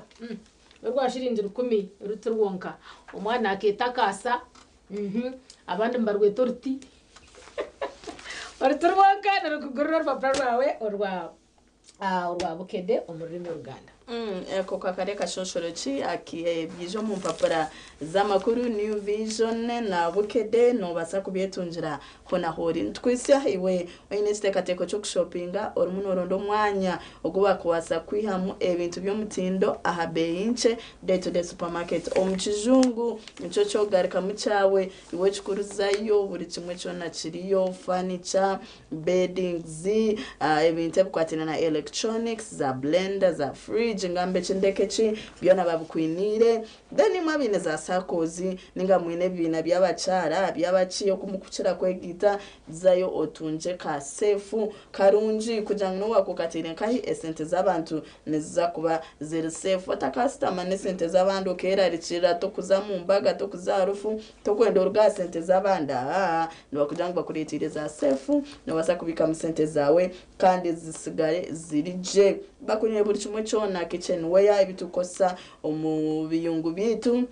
S2: rwashiringira 10 ruturwonka umwana aketakasa abandi mbarwe torti ruturwonka narukugurura rupapuro rwawe urwa bukede umurimo w'Uganda
S1: eko kakare kashoshorochi akiye bijo mu mpapura z'amakuru New Vision na bukede no basa kubyetunjira hona hori twisia iwe oyineste kateko cyo shoppinga orumuntu rondo mwanya oguba kuwasa kwihamu ebintu byo mutindo ahabeyinche day to day supermarket omukijungu nico cyo garika mu cyawe iwe chikuruzayo buri kimwe cyo na kiriyo furniture beddings ebintu bikwatina na electronics za blender za fridge ngambe chindekechi byona babukwinire then mwabine za sakozi ninga mwine bina byabacara byabaciye kumukukira kwegita zayo otunje ka sefu karunji kujanga no wakukatire kahi esente z'abantu niza kuba ziri sefu ata customer ne sente z'abantu kera ricira to kuzamu mbaga to kuzarufu to kwenda urga sente z'abanda no bakujanga bakuritire za sefu no basa kubika mu sente zawe kandi zisigare zirije bakunye buri kimwe cyona kitchen wear ibitukosa omubiyungu bitu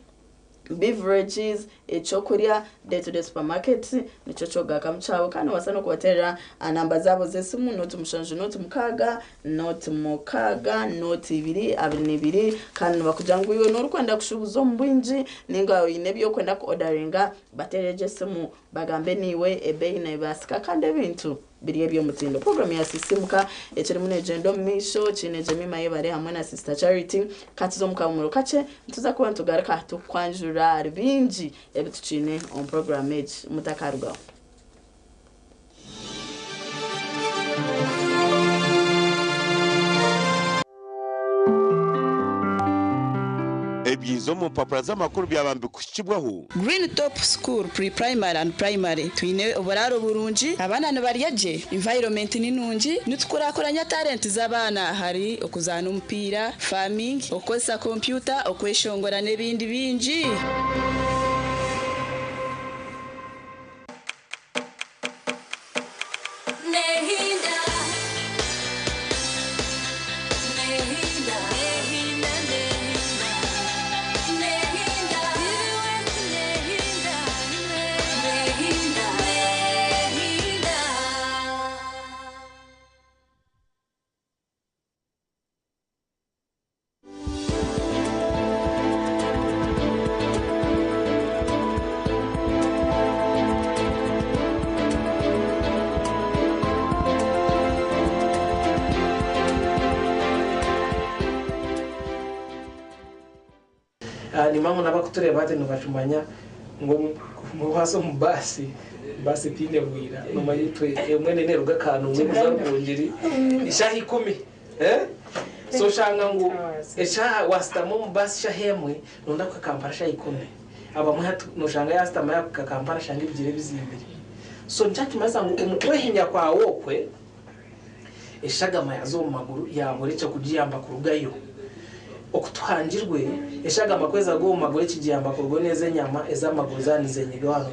S1: beverages echokuria day to day supermarket nicho choga kamchawo kandi wasano kuwaterera namba zabo zesimu not mushanju not mukaga not mukaga not 2 kandi bakujangu iwe no rukwenda kushubuzo mbwinji ninga inebyo kwenda ku orderinga batereje simu bagambe niwe ebeyi na ibasika kandi ebintu biriye byo mutindo program ya sisimuka ekiri mune gendo misho chineje mima yebare hamwe na Sister Charity katizo mukamuro kace tuza kuba tugaraka tukwanjura binji ebituchine on program age mutakaruga
S3: Ebyizo mu papura z'amakuru byabambe kushibwaho
S8: Green Top School Pre-Primary and Primary twine oboraro burunji abana nibariyaje environment ninunji nitukurakuranya talent z'abana hari okuzana umupira farming okosa computer okweshongora nebindi binji
S9: ni mangu nabakutureba ate nubashumanya ngo muhaso mubasi basi tinde bwira numa yitwe mwene nero gakanu muzarugiri ishahi 10 so shanga ngo esha wastamo mubasi shahemwe nunda ku kampara shahi 10 aba muhatu no shanga yastama ya ku kampara shanga ibigire bizimbere so nchaki masa ngo umukwehinya kwa wokwe eshagama yazo mu maguru yamurica kujiyamba kurugayo okutwangirwe eshaga makweza go magore kijyamba kurwo neze nyama ezamaguru zanizenye gano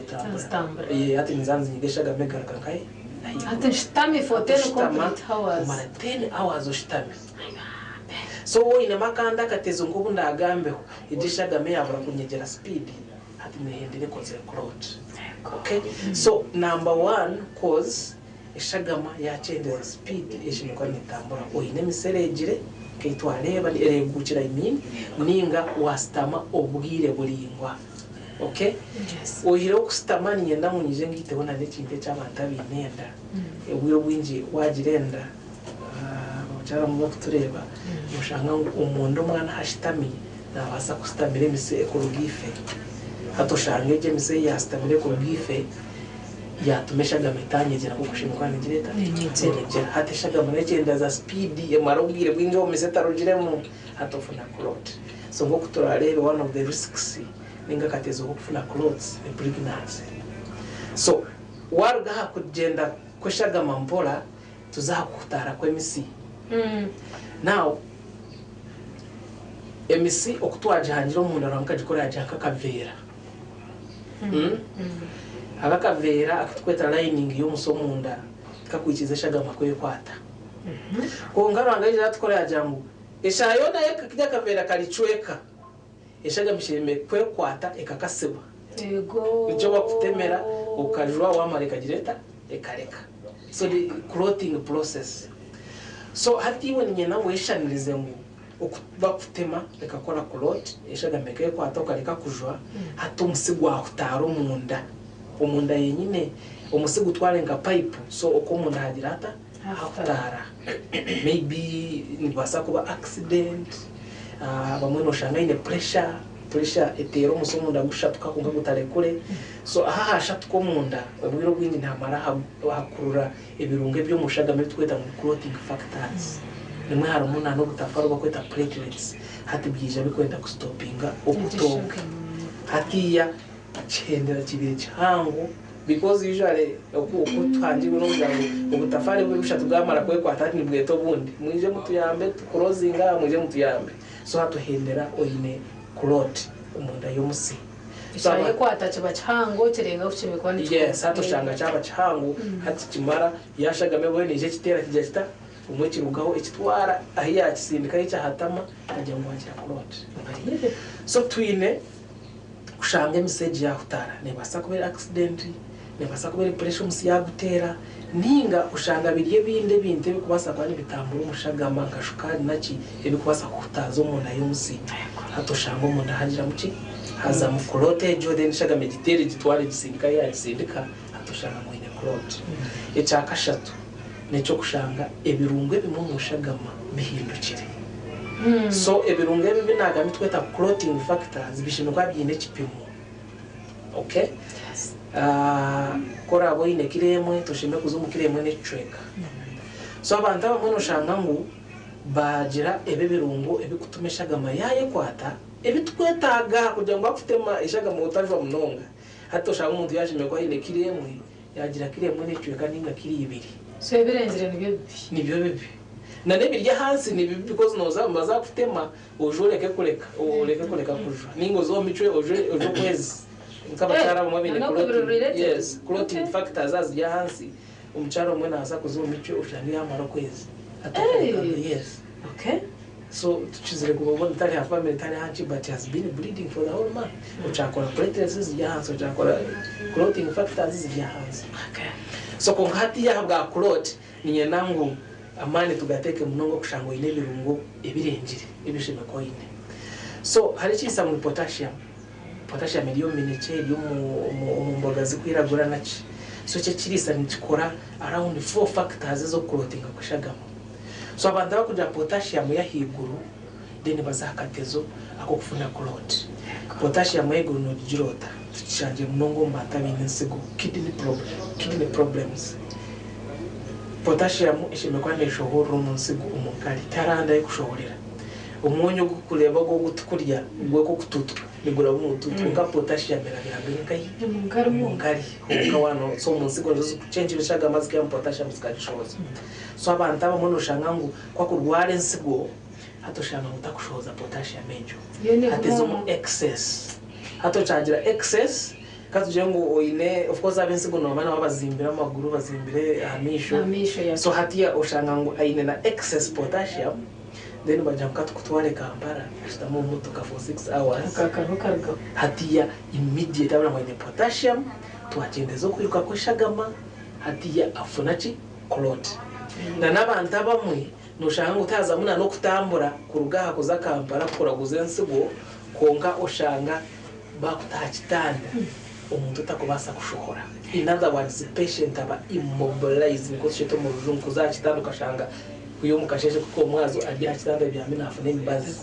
S9: tamba ati nizanze nyigeshaga mega kankai
S2: ati shitami for 10 complete hours
S9: mara 10 hours oshitami so wo ine makanda katezo ngobu ndagambeho idishaga me yabura kunyegera speed ati nehendere koze cloud okay so number 1 cause eshagama yachendera speed eshimukwa nitambura o ine miserejire keitwareba eregukira imini ninga wastama obwire bulingwa okay ohiro kustama nyenda munyije ngitebona nekinte cy'abantu abinenda ebwiro bwinji wagirenda cyara mu kutureba mushanga umuntu mwana hashitami nabasa kustamire mise ekologife hatoshange je mise yastamire ekologife yatumeshaga metanyegera ko kushimukwa nigireta nigera hateshaga munegenda za speed emarubwire bwinge omiseta rugiremo hatofuna clot so ngo kutorarebe one of the risks ninga katezo kufuna clots e pregnancy so warga hakugenda kweshaga mampola tuzakutara kwa MC now MC okutwaje hanjiro umuntu aramka gikora yajaka kavera akakavera akatweta lining yo musomunda kakwikize shaga makwe kwata kongaro angaje atwara yajangu eshayo naye kakija kavera kalichweka eshaga mishime kwe kwata ekakasiba
S2: Ego.
S9: nicho bakutemera ukajwa wamareka gireta ekareka. So the clothing process. So hati iwe nyina weshanirize ngo bakutema ekakora cloth eshaga meke kwata ukareka kujwa hati umusigo ahutaro umunda yenyine umusigo utwarenga pipe so uko umuntu hagira hata ahutara maybe nibasa kuba accident bamwe no shanga ine pressure etero umusomo ndagushattuka kunga gutarekure so aha hashattuko munda obwiro bwindi ntamara hakurura ebirunge byo mushagame tweta mu clothing factors nimwe harimo no gutafara bakweta platelets hati byije bikwenda kustopinga okutoka hatiya chendera kibiri cyango because usually uko twangiwe no kugira ngo ubutafari bwo bushatu bwamara kwe kwatati nibweto bundi mwije mutuyambe closinga mwije mutuyambe so hatuhendera oyine cloth umunda yomusi
S2: Ishaye kwata kiba cyango kirenga kucimikwa ni
S9: yes hato shanga cyaba cyango hati kimara yashagame bwe nije kitera kijya kita umwe kirugaho ekitwara ahiya kisindika yica hatama ajya ngo akira cloth so twine kushanga message ya hutara nebasa kubera accident nebasa kubera pressure musi yagutera ninga ushanga biriye binde bikubasa kwani bitambura umushagama ngashukari naki ebikubasa kutazo umuntu ayumusi hatoshanga umuntu hagira muki haza mu cloth Jordan shaga meditere gitware gisindika ya gisindika hatoshanga mu ine cloth ecyakashatu neco kushanga ebirungwe bimwe mu shagama bihindukire so ebirunge bibi naga mitweta clothing factors bishinuka byine kipimo okay kora abo ine kiremwe toshime kuzumu kiremwe ne treka so abantu bamwe no shanga ngo bagira ebibirungo ebikutumeshaga yaye kwata ebitwetaga kugira ngo afutema ishagama utajwa munonga hato shanga umuntu yashime kwa ine kiremwe yagira kiremwe ne treka ninga kiri ibiri
S2: so ebirenzire
S9: nibyo bibi na nebirya hansi ni bibi because noza maza kutema ojoreke kureka kujwa ningo zo mitwe ojo kwezi nkabachara mu mabine clothing yes clothing factors as ya hansi umcharo mwe na asa kuzo mitwe ushani yamara kwezi yes
S2: okay
S9: so tuchizire kubona tari hafa mentali hanchi but has been bleeding for the whole month uchakora platelets ya hansi uchakora clothing factors ya hansi okay so kongati ya bwa cloth niye nangu amani tugateke munongo kushango ine birungo ebirengire ebishime ko ine so hari kisa mu potassium iliyo mineke iliyo mu mboga zikwiragura naci so cyo kirisa nikikora around 4 factors zo clothing kushagamo so abantu bakuja potassium ya higuru then bazakatezo ako kufuna cloth potassium yeguru no jirota tuchanje munongo mbata binesigo kidney problems potassium ishimekwa neshohoro munsigo umukali taranda yikushohorera umunyu gukureba go gutukurya gwe ko kututu nigura umututu nga potassium birabiranga mungari ukawano so munsigo zo change bishaga amazika ya potassium zikadishoza so abantu abamuno shangangu kwa kurwara nsigo hatoshanga utakushoza potassium ejo hatezo mu excess hatochagira excess katujengo oine of course abensigo no mana bazimbira amaguru bazimbire hamisho so hatia oshangangu aine na excess potassium then bajamka tukutware Kampala ashitamo mutuka for 6 hours hatia immediate abana mwe potassium twagendezo kwiruka kwishagama hatia afunachi clot na nabantu abamwe noshanga utaza muna no kutambura kurugaha kuza Kampala kuraguze nsigo konka oshanga bakutachitanda umuntu utakubasa kushohora in other words the patient aba immobilized because sheto mu rujungu kuzachitanda ukashanga uyo mukasheshe kuko mwazo ajya kitanda bya minafu n'imbazi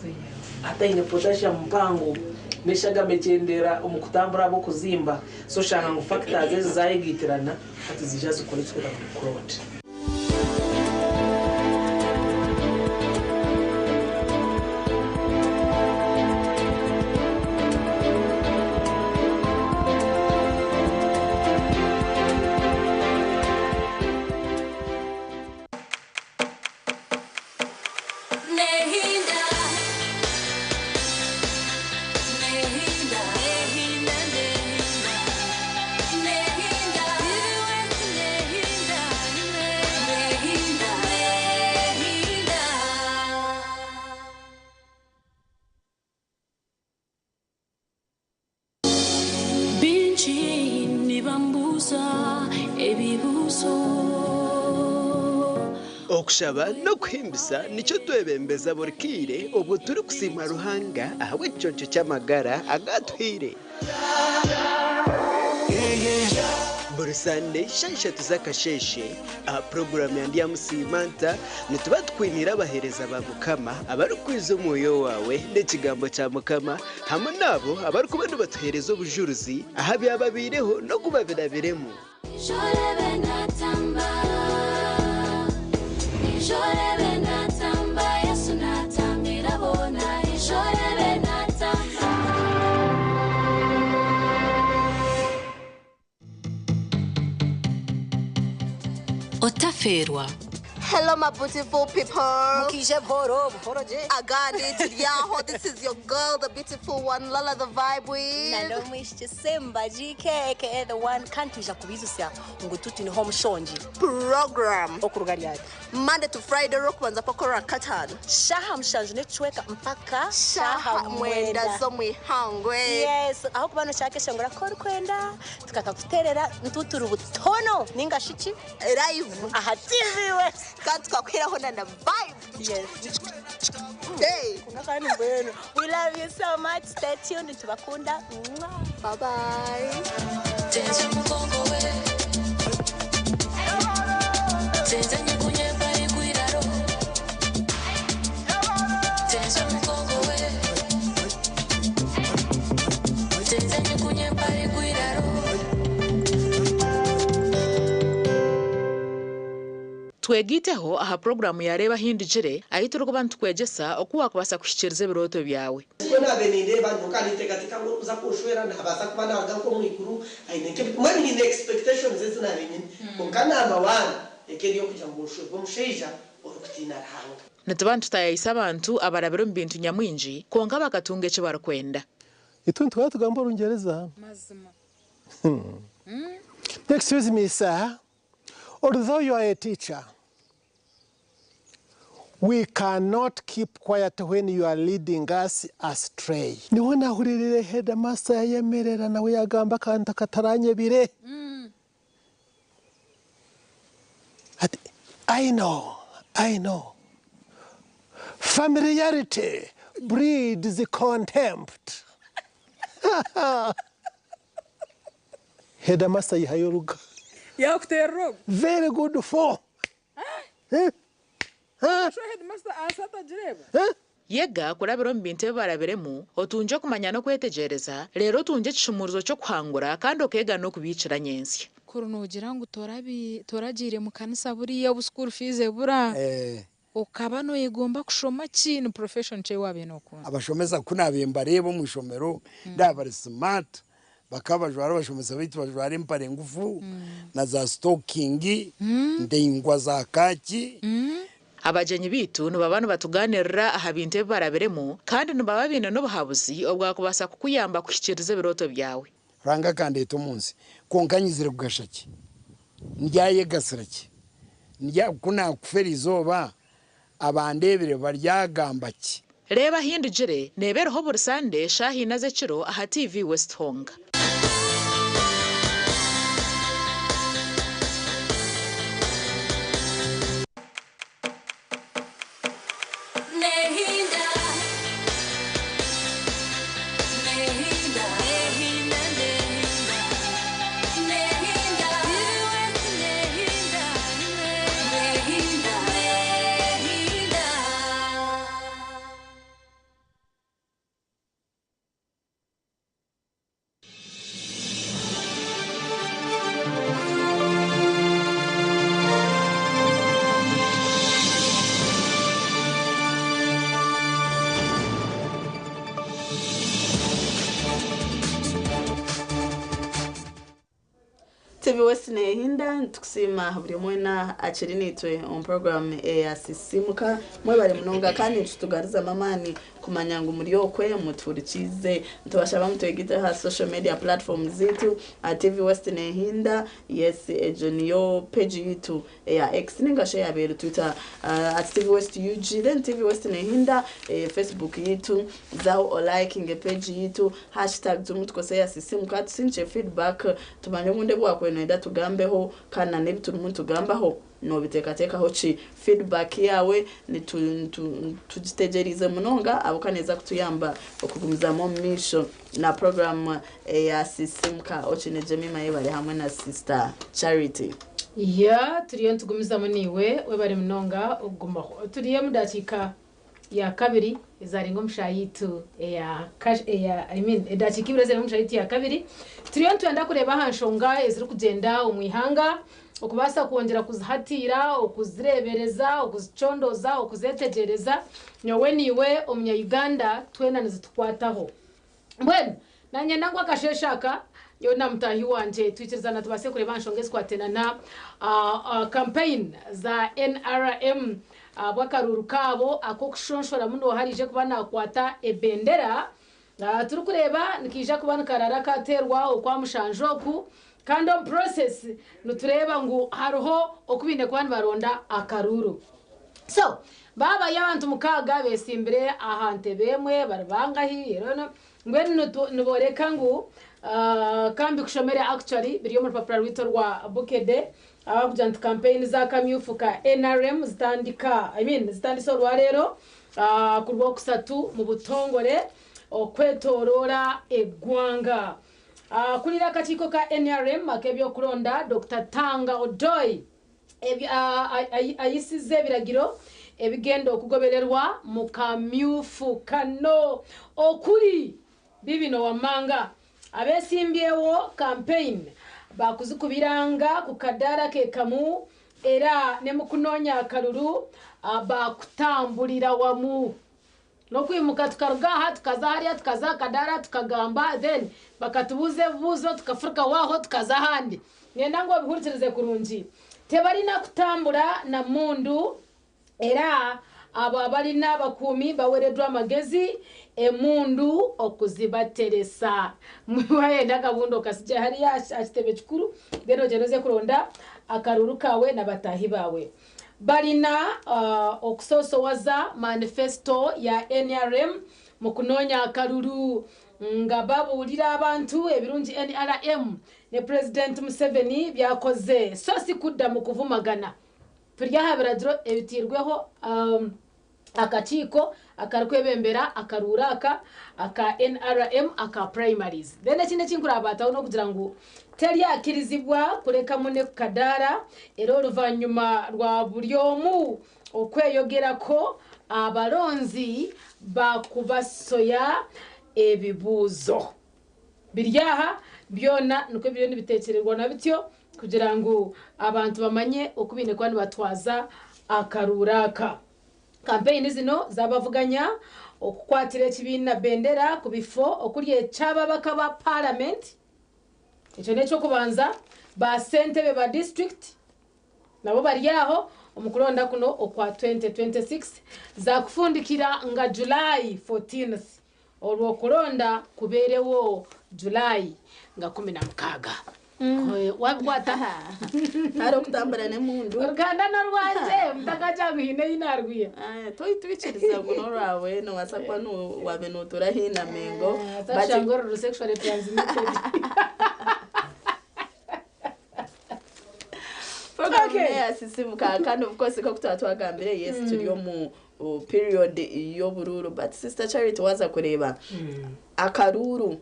S9: ata ine potassium mpango neshaga mechendera umukutambura abo kuzimba so shanga ngo factors zayigitirana ati zijaze ukoretswe na clot
S5: Nehinda
S10: okushaba no kuhimbisa nicyo twebembeza burikire ubwo turi kusima ruhanga ahawe icyonco cy'amagara agatwire buri Sunday shashatu z'akasheshe aha porogaramu yandi ya Musimanta nituba twinira abahereza ba Mukama abari kwiza umwoyo wawe n'ikigambo cya Mukama hamwe nabo abari kubona batuhereza ubujuruzi aha byababireho no kubabirabiremo
S5: Otaferwa.
S11: Hello, my beautiful people. I got it. Yeah, this is your girl, the beautiful one, Lala the Vibe with.
S12: Nalomishye Simba GK aka the one kantija kubizusya ngo tuti ni home shonji
S11: program
S12: okurugari yake
S11: Monday to Friday rock kwanza pakora katano
S12: shaha mshanje netweka mpaka
S11: shaha mwenda zo mwihangwe.
S12: Yes, aho kubano cyake shongora ko kwenda tukakakuterera ntuturu butono ninga shiki
S11: live
S12: aha TV we
S11: kandi twakwiraho na Vibe.
S12: Yes.
S11: Hey,
S12: we love you so much. Stay tuned to Bakunda.
S11: Bye bye.
S13: twegiteho aha programu yareba hindijire ahituru kubantu kwegesa okuwa kubasa kushikirize biroto byawe
S9: kona beninde bantu kaniteka ngo uza kushwera ntabasa kubana baganko mwikuru aineke mwani ni expectations zina binini kokana mawana ekeriyo kujya ngo ushwe bomusheja orukutina rahanga
S13: natabantu tayayisa abantu abarabiro mbintu nyamwinji konga bakatunge cyo barakwenda
S14: itu twatugamba urungereza
S15: mazima
S14: excuse me sir, although you are a teacher, we cannot keep quiet when you are leading us astray. Niwana huririre headmaster yayemerera nawe yagamba kanta kataranye bire. I know. Familiarity breeds contempt. Headmaster yihayoruga.
S15: Yakutero.
S14: Very good for.
S13: Yega kurabiro mbinte barabiremu otunje kumanya no kwetegereza rero tunje kishumuruzo cyo kwangura kandi okega no kubicira nyensi
S15: kurunugira ngo toragire mu kanisa buriya bu school fees bura ukaba no yegomba kushoma kintu profession cye wabe no kunza
S16: abashomeza kunabemba rebo mu shomero ndabari smart bakabajwara bashomeza bitu bajwara impare ngufu na za stocking ndengwa za kaki
S13: abajenyi bitu nubabana batuganirira aha binte barabiremu kandi nubababina no bahabuzi obwa kubasa kukuyamba kushikiriza biroto byawe
S16: ranga kandi to munsi konkanyizire kugashaki ndyaye gasiraki ndya kuna kuferizoba abandebere baryagambaki
S13: reba hindijire nebereho buri Sunday shahina ze kiro aha TV West Honga
S1: TV West Nehinda tukusima buri mwena achirinitwe on program ya sisimuka mwe bari munonga kandi tutugariza mamani kumanyango muri okwe muturikize ntubashaba mutwegite ha social media platforms zitu TV West Nehinda yes ejoniyo page yitu ya X ninga share yaberu Twitter TV West UG then TV West Nehinda Facebook yitu zao liking page yitu #zumutukose ya sisimuka tusinche feedback tumanyo munde bwakwe mwenda tugambeho kana n'ibituru tugambaho no bitekatekaho ci feedback yawe ni tugitegerize munonga abukaneza kutuyamba okugumizamo misho na program ya sisimka ochineje mima bari hamwe na sister Charity.
S2: Turiyo ntugumizamo niwe we bari munonga ugumaho turiye mu dakika ya kabiri izaringo mshayitu dakika ibireze mu mshayitu ya kabiri turiyo ntwenda kureba hanshonga eziri kugenda umwihanga okubasa kuongera kuzihatira okuzirebereza okuzicondoza okuzetegereza nyowe niwe omunya Uganda twena nizitukwataho mbwenu nanye nangwa akasheshaka yo na mtahi wanje twikirizana tubase kureba nshongezi kwatena na campaign za NRM bwakaruru kabo akokushonshora muno harije kuba nakwata ebendera turi kureba nikija kuba nkarara katerwa okwa mushanjoku kandi on process nutureba ngo haroho okubinde kwani baronda akaruru so baba y'abantu mukaga besimbire ahante bemwe barabanga hiro ngwene nuboreka ngo kambi kushomere actually biriyo mu papura rwito rwa Bukede abakujanta campaign za kamyufuka NRM zitandisa rwa rero kurwo kusatu mu butongore okwetorora egwanga kulira akatiko ka NRM akebyo kuronda Dr. Tanga Odoi ayisize biragiro ebigendo okugobererwa mu kamyufukano okuri bibino wamanga abesimbyewo campaign bakuzikubiranga kukadara ke kamu era ne mukunonya akaruru bakutambulira wamu no kwimuka tukarugaha tukazahariya tukaza kadara tukagamba then bakatubuze buzo tukafurika waho tukaza handi ngenda ngo bihurikirize kurungi tebari na kutambura na mundu era aba bari n'abakumi baweredwa amagezi emundu okuzibateresa mwayenda kabundo kasije hariya akitebe kikuru rero genoze kuronda akaruru kawe nabatahi bawe barina okusosowaza manifesto ya NRM mukunonya akaruru ngababulira abantu ebirungi NRM ne President Museveni byakoze so sikudda mu kuvumagana turyahabira dro ebitirweho akachiko akarkwebembera akaruraka aka NRM aka primaries then kine kinkurabata no kugira ngo teri akirizibwa kureka mune kadara ero ruvanyuma rwa buryomu okweyogera ko abaronzi bakubasoya ebibuzo biryaha byona nuko byo nibitekererwa na bityo kugira ngo abantu bamanye okubine kwani batwaza akaruraka campaign zino zabavuganya okukwatira ekibina bendera kubifo okuriye chaba bakaba parliament ekyo necho kubanza ba sentebe ba district nabo bari yaho omukulonda kuno okwa 2026 za kufundikira nga July 14th olwo kulonda kuberewo July nga 16 wabwata
S1: haro kutambara ne mundu
S2: uruganda narwaje mutakaja guhine yinarwiye
S1: twikiriza guno rawe no wasakwa no wabe no turahina mengo
S2: bachangoro sexual transmitted
S1: ya sisimuka kandi of course ko kutwagambire yes turiyo mu period y'obururu but sister Charity waza kureba akaruru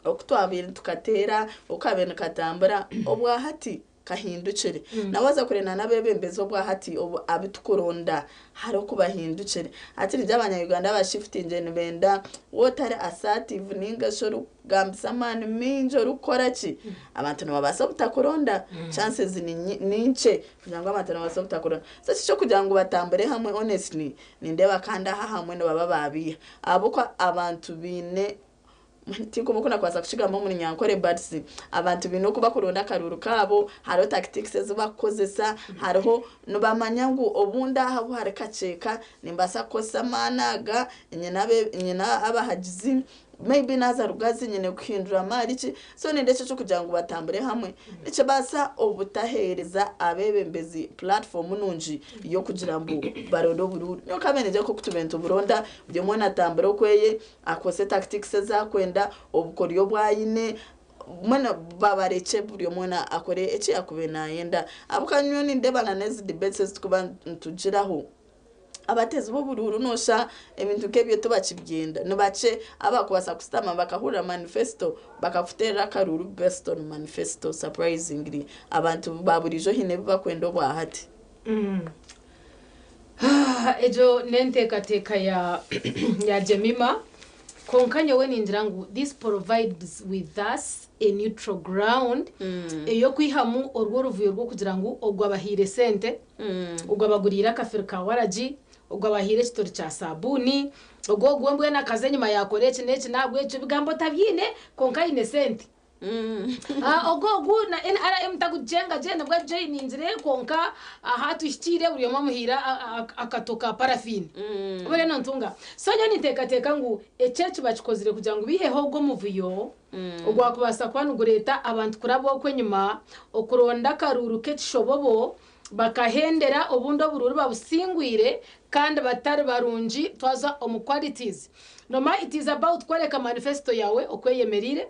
S1: okutwabira tukatera okabena katambura obwahati kahindukire nawaza kurena nabebembezo obwahati abitukuronda haro kubahindukire ati njabanya Uganda ba shifting benda wotare assertive ninga shoru gambisa man minjo rukoraki abantu nabasa butakuronda chances ninche kujanga abantu nabasa butakuronda so cyo kugira ngo batambure hamwe honestly nindeba kanda hamwe no baba babiya abuko abantu bine tiko mukuna kwaza kushigamo muri nyankore buts abantu bino kuba kuronda karuru kabo haro tactics zibakozesa hariho no bamanyangu obunda habo harekaceka nimbasa kosa managa nyina abahagizi maybe naza rugazi nyine kuhindura marichi so nindece cyo kugira ngo batambure hamwe nice basa obutahereza abebembezi platform nunji yo kugira ngo barondo bururu no kameneje ko kutubento buronda byo mwana tamburo kweye akose tactics za kwenda obukoriyo bwayine mwana babareke buri mwana akore eki yakube nayenda abukanyoni ndebana nezi debates tukuba ntugiraho abatezi b'ubururu nosha ibintu kebyo tubakigenda nubace abakubasa kustama bakahura manifesto bakafutera karuru based on manifesto surprisingly abantu baburijo hine bakwendo bwahati
S2: ejo nentekateka ya Jemima konkanya we ninjirangu this provides with us a neutral ground eyo kwihamu orwo ruvuyo rwo kugira ngo ogwa bahire sente ogwa bagurira kafir ka waraji ogwa bahire kitori cha sabuni ogwo gwembwe na kaze nyuma yakore iki neci nabwe cyo bigambo tabyine konkayine sente ogo na NRM takujenga je nabwo je ninjire konka hatushitire buri mamuhira akatoka parafini bure no ntunga sonyo nitekateka ngu ecece bakikozire kugira ngo bihe hogo muvuyo ogwa kubasa kwanugureta abantu kurabo kwenyuma okuronda karuru ketishobobo bakahendera obundo bururu babusingwire kandi batari barunji twaza qualities noma it is about kwereka manifesto yawe okweyemerire.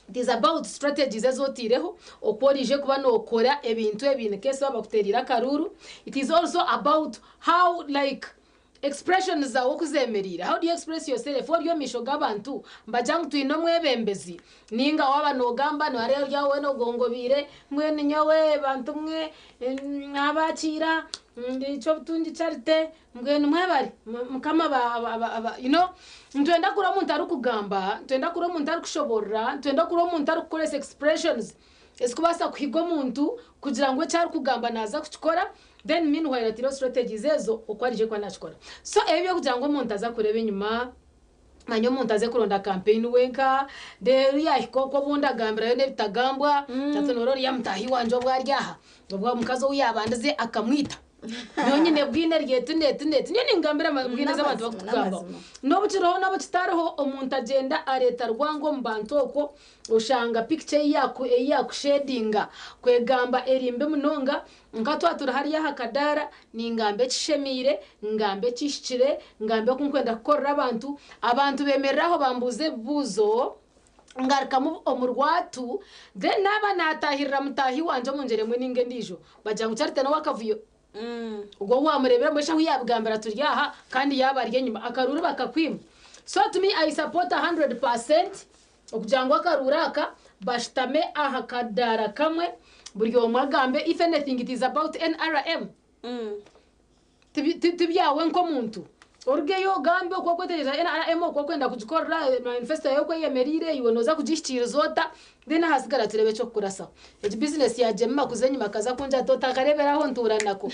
S2: It is about strategies ezotireho okorije kuba no okora ebintu kese babakuterira karuru. It is also about how like expressions za okuzemerira. How do you express yourself for your misho gabantu mbajang twino mwebembezi ninga waba no gamba no arero yawe no gongobire mwene nyawe bantu mwe abakira ndicho tunji charite mwene mwebari mukama you know ntwenda kura muntu ari kugamba ntwenda kura muntu ari kushobora ntwenda kura muntu ari kukoresha expressions esikubasa kuhigo muntu kugira ngo cyari kugamba naza kuchikora then meanwhile atiro strategies ezo okwarije kwa nachikora so ebyo kugira ngo umuntu aza kureba inyuma manyo umuntu aze kuronda campaign wenka de ya ikoko bunda gambira yo nebitagambwa tatonoro ya mtahi wanje bwaryaha ubwo mukazo uyabandaze akamwita nyine bwine ryetunete niyo ningambira bwine z'abantu bakugamba no buciroho nabo kitaraho umuntu agenda areta rwango mbantoko ushanga picture yako shadinga kwegamba erimbe munonga ngatwatura hariya hakadara ningambe kishemire ngambe kishikire ngambe kunkwenda kukorera abantu bemereraho bambuze buzo ngarikamu omurwatu then naba natahirira mutahi wanje munjere mwe ninge ndijo bajya ngucarite no wakavuyo ubwo wamurebera mwesha huyabigambira turyaha kandi yabarye nyuma akaruru bakakwima so to me I support 100% okujangwa akaruraka bashtame aha kadara kamwe buryo mwagambe if anything it is about NRM tibyawe nko muntu orgeyo gambe ko kwetereza NRM ko kwenda kujikorera manifesto yo kweyemerire ibonoza kujishikira zota then hasigara turebe cyo kurasa eti business ya Jemima kuzenyi makaza kunja tota kareberaho nturanako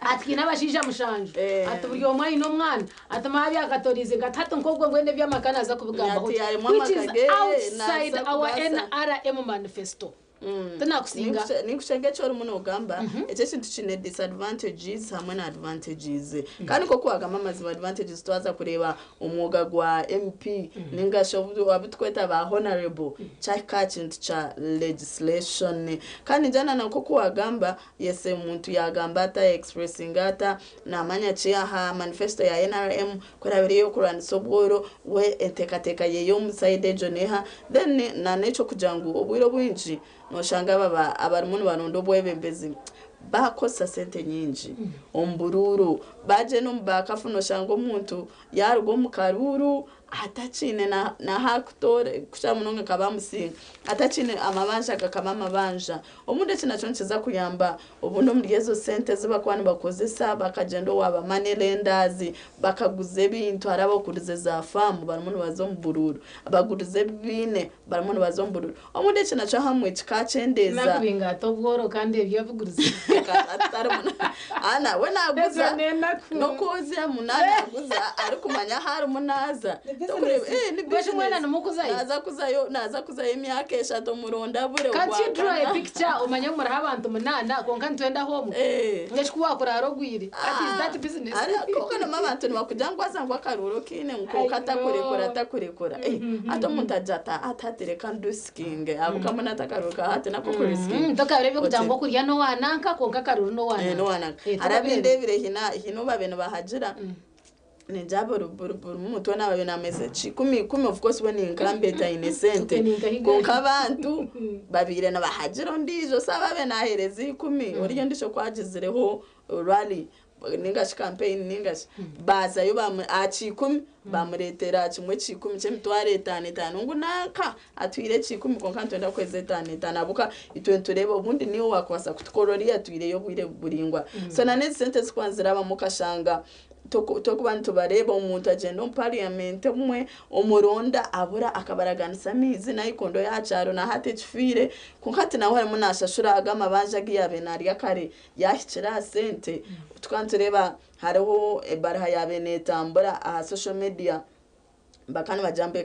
S2: ati nabashija mushanje ati buryo mwayi no mwana atamabi akatorize gatatu nkobwo ngwende byamakana za kubigambaho which is outside our NRM manifesto tunakusinga
S1: nikushenge cyo muno gamba ece kintu kine disadvantages hamwe na advantages kandi ko kwagama amazi advantages twaza kureba umwuga gwa MP ningasho abitweta ba honorable cyaka kintu cha legislation kandi jana nako kwagamba yese umuntu yagamba ata expressing ata na manya cyaha manifesto ya NRM kurabire yo kurana soboro we entekateka yeyo muside joneha then na necho kujangu obwiro bwinji noshanga baba abarimuntu barondo bwebembezi bakosa sente nyinji ombururu baje no mbakafuno shanga umuntu yarugo mu karuru atachine na haktore kushamunonga kabamusinga atachine amabanja kakama banja omunde kinachoncheza kuyamba obuno mligezo sente ziba kwani bakozesa bakagendo waba money lenders bakaguze bintu arabo kurize za famu barimuntu bazombururu abaguruze bine barimuntu bazombururu omunde kinacho hamwe kikacendeza
S2: nakubinga tobworo kandi ebyo vuguruze
S1: ana wena aguza nokozi munana aguza ari kumanya hari munaza ni
S2: bishimwana numukuzayo
S1: naza kuzayo imyaka eshatu muronda bure
S2: kwa can't you draw a picture umanye muri abantu munana konka ntwenda home ngeshikuwa kuraro gwire is that business
S1: ariko kana mabantu nibakujangwa zangwa karuro kine nko katakurekora ato muntajata atatereka nduskinge abukamana atakaruka hate nako kuriskinge
S2: tokarebe kujangwa kurya no wananka konka karuro no wananka
S1: arabinde bire hino babene bahagira Ninjabo umuntu wana babe na message 10 of course when ingambeta innocent konka abantu babire na bahajiro ndijo sababe na herezi 10 uriyo ndisho kwagizireho rally ningashi campaign ningashi baza yo aci 10 bamuretera kimwe cikumi cyemitware 5 ngunaka atwire cikumi konka ntenda kweze 5 abuka itwentureba ubundi niyo wakwasa kutukororiya twire yo bwire buringwa so na net sentence kwanzira bamukashanga tokubantu bareba umuntu agenda mu parliament umwe umuronda abura akabaraganisa amizi nayikondo yacaro na hate kifire kunkati naho harimo nashashura agama banje agiyabe nari yakare yahicira sente twantureba hariho barha yabe netambura aha social media bakani bajambe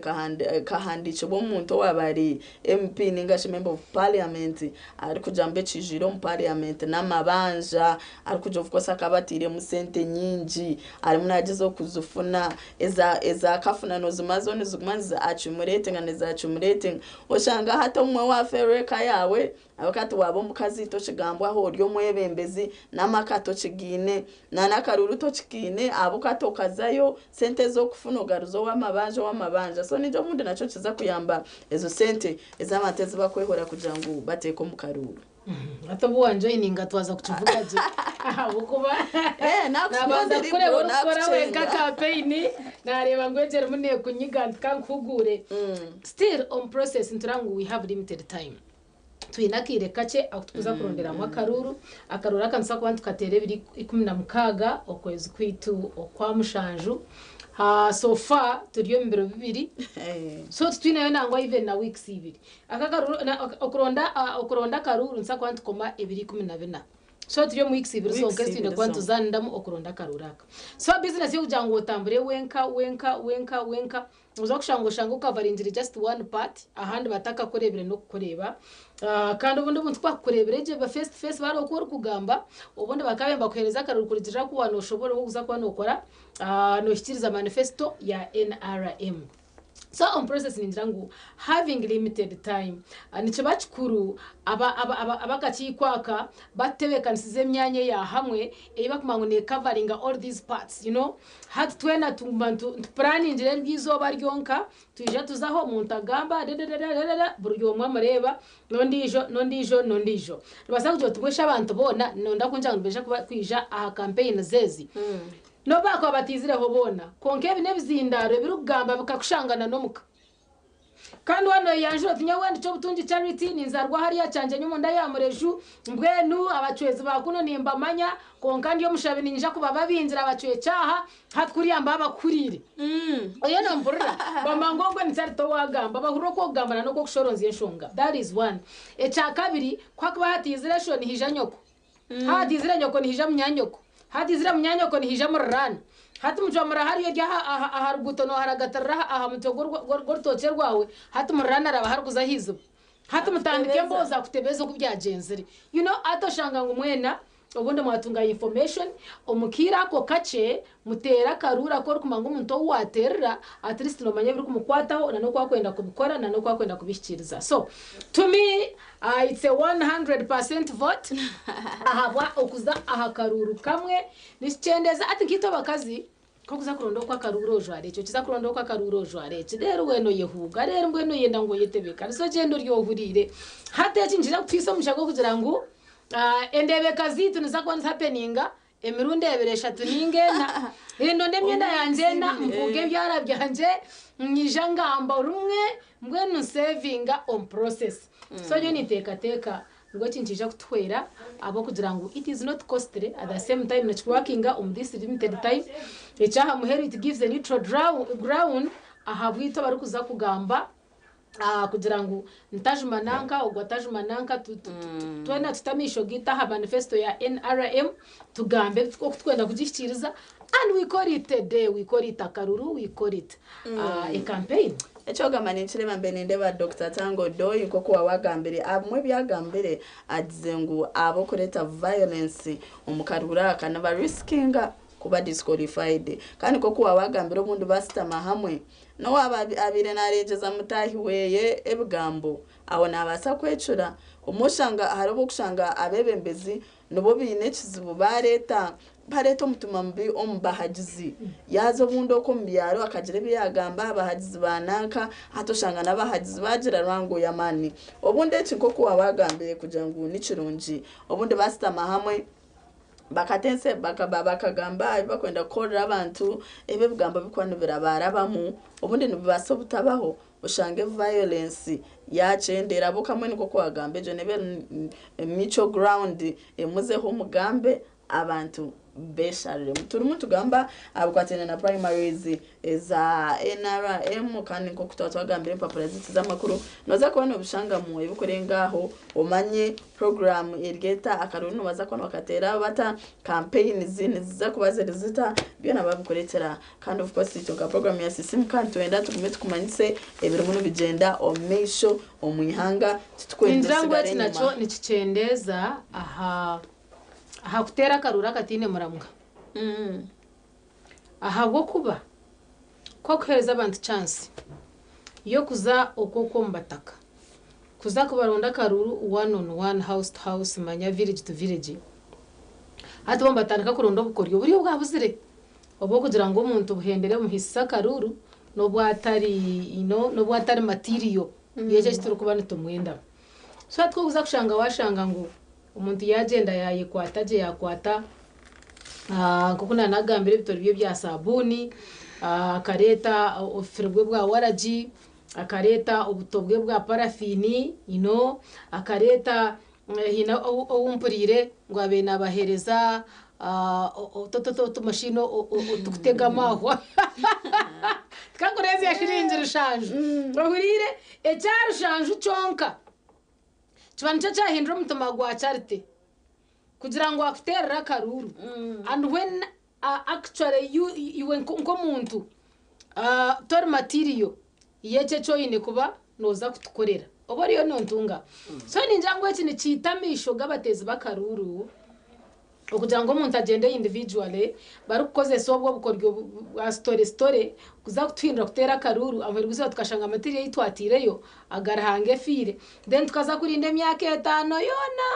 S1: kahandicho bomuntu wabari MP ningashi member of parliament ari kujambe cijiro mu parliament namabanja ari kujovukosa kabatire mu sente nyinji ari munagizo kuzufuna eza kafuna nozumazo nizugumanza achumurete nganeza achumurete oshanga hata umwe wa fereka yawe abakati wabo mukazi to chigambwa ho ryo mwebembezi namakato chigine nanakaruru to chikine abukato kazayo sente zo kufuna garuzo wamabanja so nijo munde naco kiza kuyamba ezo sente ezamatezi bakwehora kujangu bateko mu karuru
S2: atobu wanje ininga twaza kukivuga je bukuba nabaza kureba ukora weka campaign nareba ngwegere mune kunyigandika nkugure still on process nturangu we have limited time twinakire kace akutukuza kurondera mu akaruru akansa kubantu katere 16 okwezi kwitu okwa mushanju so far turiyo mbero 2 so twinayo nangwa even na weeks 2 akakaruru okuronda karuru nsa kwantu koma 214 so turiyo mu weeks 2 so ngesti ne kwantu zandamu okuronda karuraka so business yo kujango otambure wenka uzakushanga ukavarindira just one part ahandi bataka kurebere no kukureba kandi ubundi buntu kwakurebere je ba face to face bari okora kugamba ubundi bakabemba kuhereza karukurikira ku wano ushobora kuza kwa nokora no shikiriza manifesto ya NRM. So on process nindirangu having limited time nico bachikuru abakati kwaka batebekanisize myanye ya hamwe ebakumango ne covering all these parts you know hat twena tumbantu planning ndire bwizoba ryonka tuje tuzaho muntagamba buryo mwamareba nondijo basa kujya tugwesha abantu bona nonda kunjanga besha kwija aha campaign zezi no bako batizireho bona konke binebizindaro birugamba bikakushangana no muka kandi wano yanjuro tinyawende cyo butungi charity ninzarwa hariya cyanje nyumunda yamureju mbwenu abacwezi bakuno nimba manya konka ndiyo mushabe ninja kuba babinzira abacwe cyaha hatkuri yamba abakurire oyo nambura bamangongwe nzarito wagamba bahuro ko gambana no ko kushoronzi yeshonga that is one echa kabiri kwa kuba hatizire shoni hijanyoko hatizire nyoko ni hijamnyanyoko hatizira munyanyoko ni hijamurana hati mujamura hariyo rya aharuguto no haragatarra aha mutogortoce rwawe hati murana raba haruguza hizo hati mutandike mboza kutebezo kubyagenzere you know atoshanga ngumwena ubundi mwatunga information omukira ko kace mutera karura ko kumango umuntu waterra at least no manya biri kumukwataho na no kwakwenda kubikora na no kwakwenda kubishikiriza so to me it's a 100% vote ahabwa okuza aha karuru kamwe nisicendeza ati kito bakazi ko kuza kurondo kwa karuro jware cyo kiza kurondo kwa karuro jware kidero weno yehuga rero mbweno yenda ngo yetebeka so gendo ryo hurire hate kinjira kutisa mushago kugira ngo endebe kazi tunuza kwa happeninga emirunde eberesha tuningena endo ndemyenda yanje na mvuge byara byanje nyijangamba rumwe mbwenu savinga on process so yo niteka ngo kinjija kutwera abo kugira ngo it is not costly at the same time not working on this limited time echaha muheri it gives a neutral ground ahabwito bari kuza kugamba kugira ngo ntajumananka ogwatajumananka twena tutamisho gita ha manifesto ya NRM tugambe ko twenda kugishikiriza and we call it a day we call it akaruru we call it a campaign
S1: echoga manitire mambene ndeba Dr. Tango Doyi koko wagambire abumwe byagambire adzizengu abo kureta violence umukarura kana ba riskinga kuba disqualified kandi ko kuba bagambira ubundi basitama hamwe no abire narengeza mutahi weye ebigambo aho nabasa kwecura umushanga harabo kushanga abebembezi nubo binekizibu bareta mutuma mbi ombahagizi yazo bundo ko mbyaro akagire byagamba abahagizi banaka hatoshanga nabahagizi bagira rwango yamani obunde chiko kuwa bagambiye kugira ngo nikirungi obunde basitama hamwe bakatense bakagamba bakwenda korera abantu ebe bigamba bikwano birabarabamu obundi nibaso butabaho ushange violence yacendera bo kamwe niko kwagambe je nebe micho ground emuzeho mugambe abantu besharire turi tugamba abukwatene na primaries za NRM kandi nko kutwagambira impapuro z'amakuru noza kubona ubushanga mu ibikorengaho umanye program irgeta akarunu baza kubona bakatera bata campaign zine ziza kubaza rezita byo nababukoretera kandi of course icyo program ya system kandi twenda tugume tukumanyise ebiri muno bigenda omesho omwihanga
S2: tutkwendera ngwati naco nikicendeza aha kutera karura katine muramwa aha bwo kuba ko kweza abantu chance yo kuza okoko mbataka kuza kubaronda karuru one on one, house to house, manya village to village hati bombatandika kuronda bukoryo buri bwabuzire obo kugira ngo umuntu buhendere muhisa karuru no bwatari no bwatari material yeje kituru kubana tumwenda so atwo kuza kushanga washanga ngo umuntu yagenda yayikwata je yakwata kukuna nagambire bitori bye bya sabuni akareta ofirwe bwa waraji akareta ubutobwe bwa parafini akareta hina umpurire ngo abena abahereza to mashino tukutega amahwa twakoreze yashirinje rushanje bahurire ecyarushanju cyonka Chwancha cha hindro mutuma gwa charity kugira ngo akuterera karuru and when actually you nko muntu tor material yeche choine kuba noza kutukorera oboriyo nontunga so ninjangwe kini kitamisho gabatezi bakaruru okugira ngo umuntu agende individually barukoze sobwo bukoryo story kuza kutwindira kutera karuru ameriguze tukashanga material yitwatireyo agarahange fire then tukaza kurinda myaka 5 yona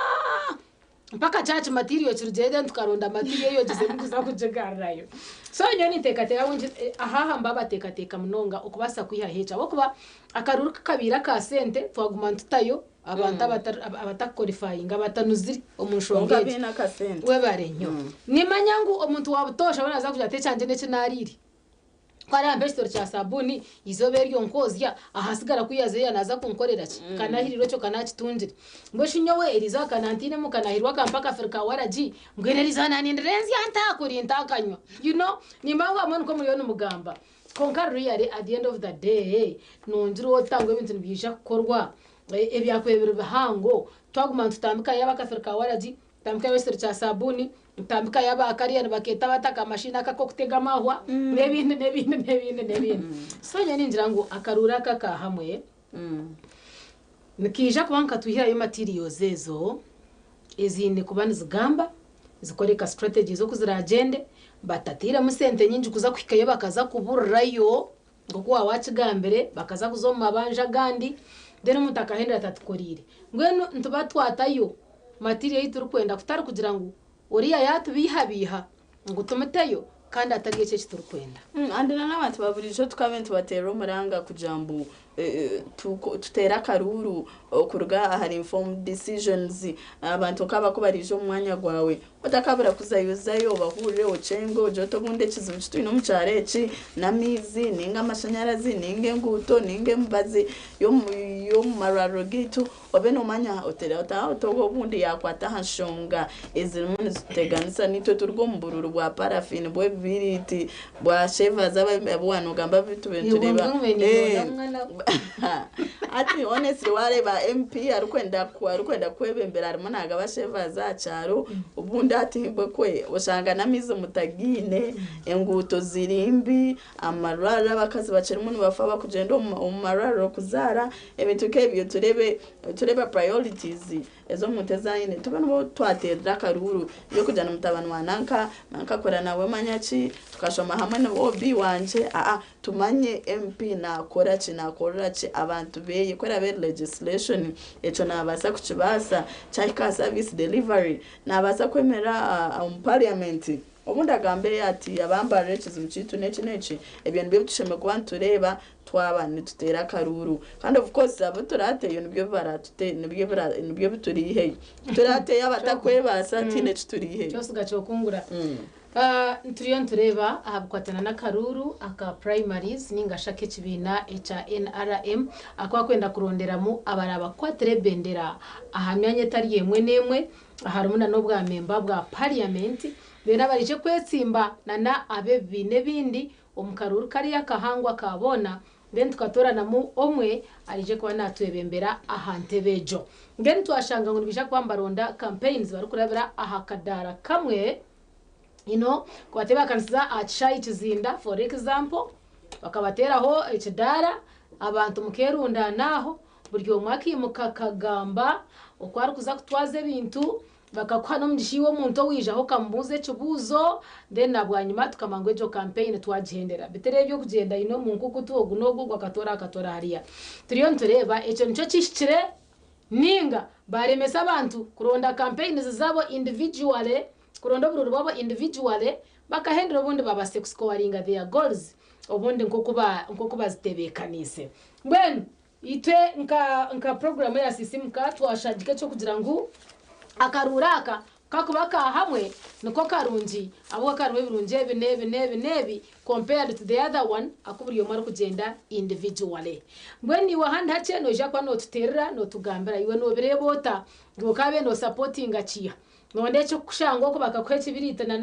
S2: mpaka church material kirugende tukaronda material yo gize kuza kujegarayo so nyoni tekatera wunje aha mbaba tekateka mnonga okubasa kwihahecha bokuba akaruru kakabira ka sente twaguma tutayo abantu abataqualifying abatanuziri omunshongeje we barenyo nimanyangu omuntu wabutosha banaza kuja techanje nece nariri kwara ambestor cha sabuni izoberyo nkozya ahasigara kuyaze yanaza kunkorera ki kanahiriro cyo kanakitundire mboshinyo we eriza kanantine mu kanahirwa kampaka Afrika waraji ngwereriza nani ndenzi antakuri ntakanywa nimbango amwe ko muri yo numugamba konkaru yari at the end of the day nonjiro otangwe ibintu nibisha korwa ebyakwebera bahango twaguma tutambika y'abakafirika waraji tambika wesero cha sabuni tambika y'abakariya baketa bataka mashina kako kutega mahwa nebinde so nyene ngira ngo akarura kaka hamwe nikija kubanka tuhira yo material zezo ezinde kubana zigamba zikoreka strategies zo kuzira agende batatira musente nyinji kuza kwikayo bakaza kuburrayo ngo kwa wacigambere bakaza kuzoma banja gandi deno mutaka henda tatukorire ngweno ntubatwatayo material yituru kwenda kutari kugira ngo uriya yatubihabiha ngo tumuteyo kandi atariye cyo kituru kwenda
S1: andina n'abantu baburijo tukabentu batera umuranga kujambu tutera karuru kuruga hari informed decisions abantu kaba ko barijo umwanya gwawe utakabura kuzayuzayo bahurire ocengo joto bunde kizibu kitwino mucareci namizi ninga amashanyarazi ninge nguto ninge mbazi yo mararo gitu obeno umanya otera otogo bundi yakwata hanshonga ezirumuni ziteganisa nito turgo mbururu bwa parafine bwe biriti bwa sheva z'abano gamba bitubentureba ati honestly wareba MP arukwenda kwebembera arimo naga basheva za cyaro ubundi ati bwe usanga namizo mutagine enguto zirimbi amarara bakazi bacerimo bafa bakugenda umarara kuzara ebintu kebyo tureba priorities ezo mutezaine tubana bo twaterera karuru yo kujana mutabana wananka kora nawe manyachi tukashoma hamwe no obi wanje tumanye MP nakora ki abantu beye kora be legislation eco nabasa kucibasa cyaka service delivery nabasa kwemera parliament obundi agambe ati abambara ekizimu kitu neci ebyo nibyo tusheme kuba tureba twaba nitutera karuru kandi of course abo turateye nibyo baratute nibyo biturihe turateye abatakwebasa ati neci turihe
S2: cyose gacokungura nturiyo tureba ahabukwatana na karuru aka primaries ningashake kibina echa NRM akwa kwenda kuronderamo abaraba kwatere bendera ahamyanye tari yemwe nemwe aharumuna no bwa memba bwa parliament bena barije kwetsimba nana abe bine bindi omukaruru kari yakahangwa kabona then tukatorana mu omwe arije kwa natwebembera ahantebejo then twashanga ngo nibisha kwambaronda campaigns barukurabira ahakadara kamwe kubateba kanisa acishayi kizinda for example bakabateraho ekidara abantu mukerunda naho buryo mwaki mukakagamba okwari kuza kutwaza ebintu bakakwana omugishiwo muntu wijaho kambuze kibuzo then nabwanyuma tukamangwejo campaign twagihendera bitere byo kugenda mu nkukutu ogunogo gwakatora hariya turiyo ntureba eco nico kishikire ninga baremesa abantu kuronda campaigns zabo individually kuronda bururu babo individually bakahendera ubundi baba sex scoring their goals ubundi nkokuba zitebekanise bwen itwe nka program ya sisimka twashagike cyo kugira ngo akaruraka kakubaka hamwe niko karungi abo karwe birunje nebi compared to the other one akuburiyo mara kugenda individually bweni wahanda hace no jakwa no tuterera no tugambira iwe no birebota ngo kabe no supporting aciya nonde cyo kushango ko bakakwece biritana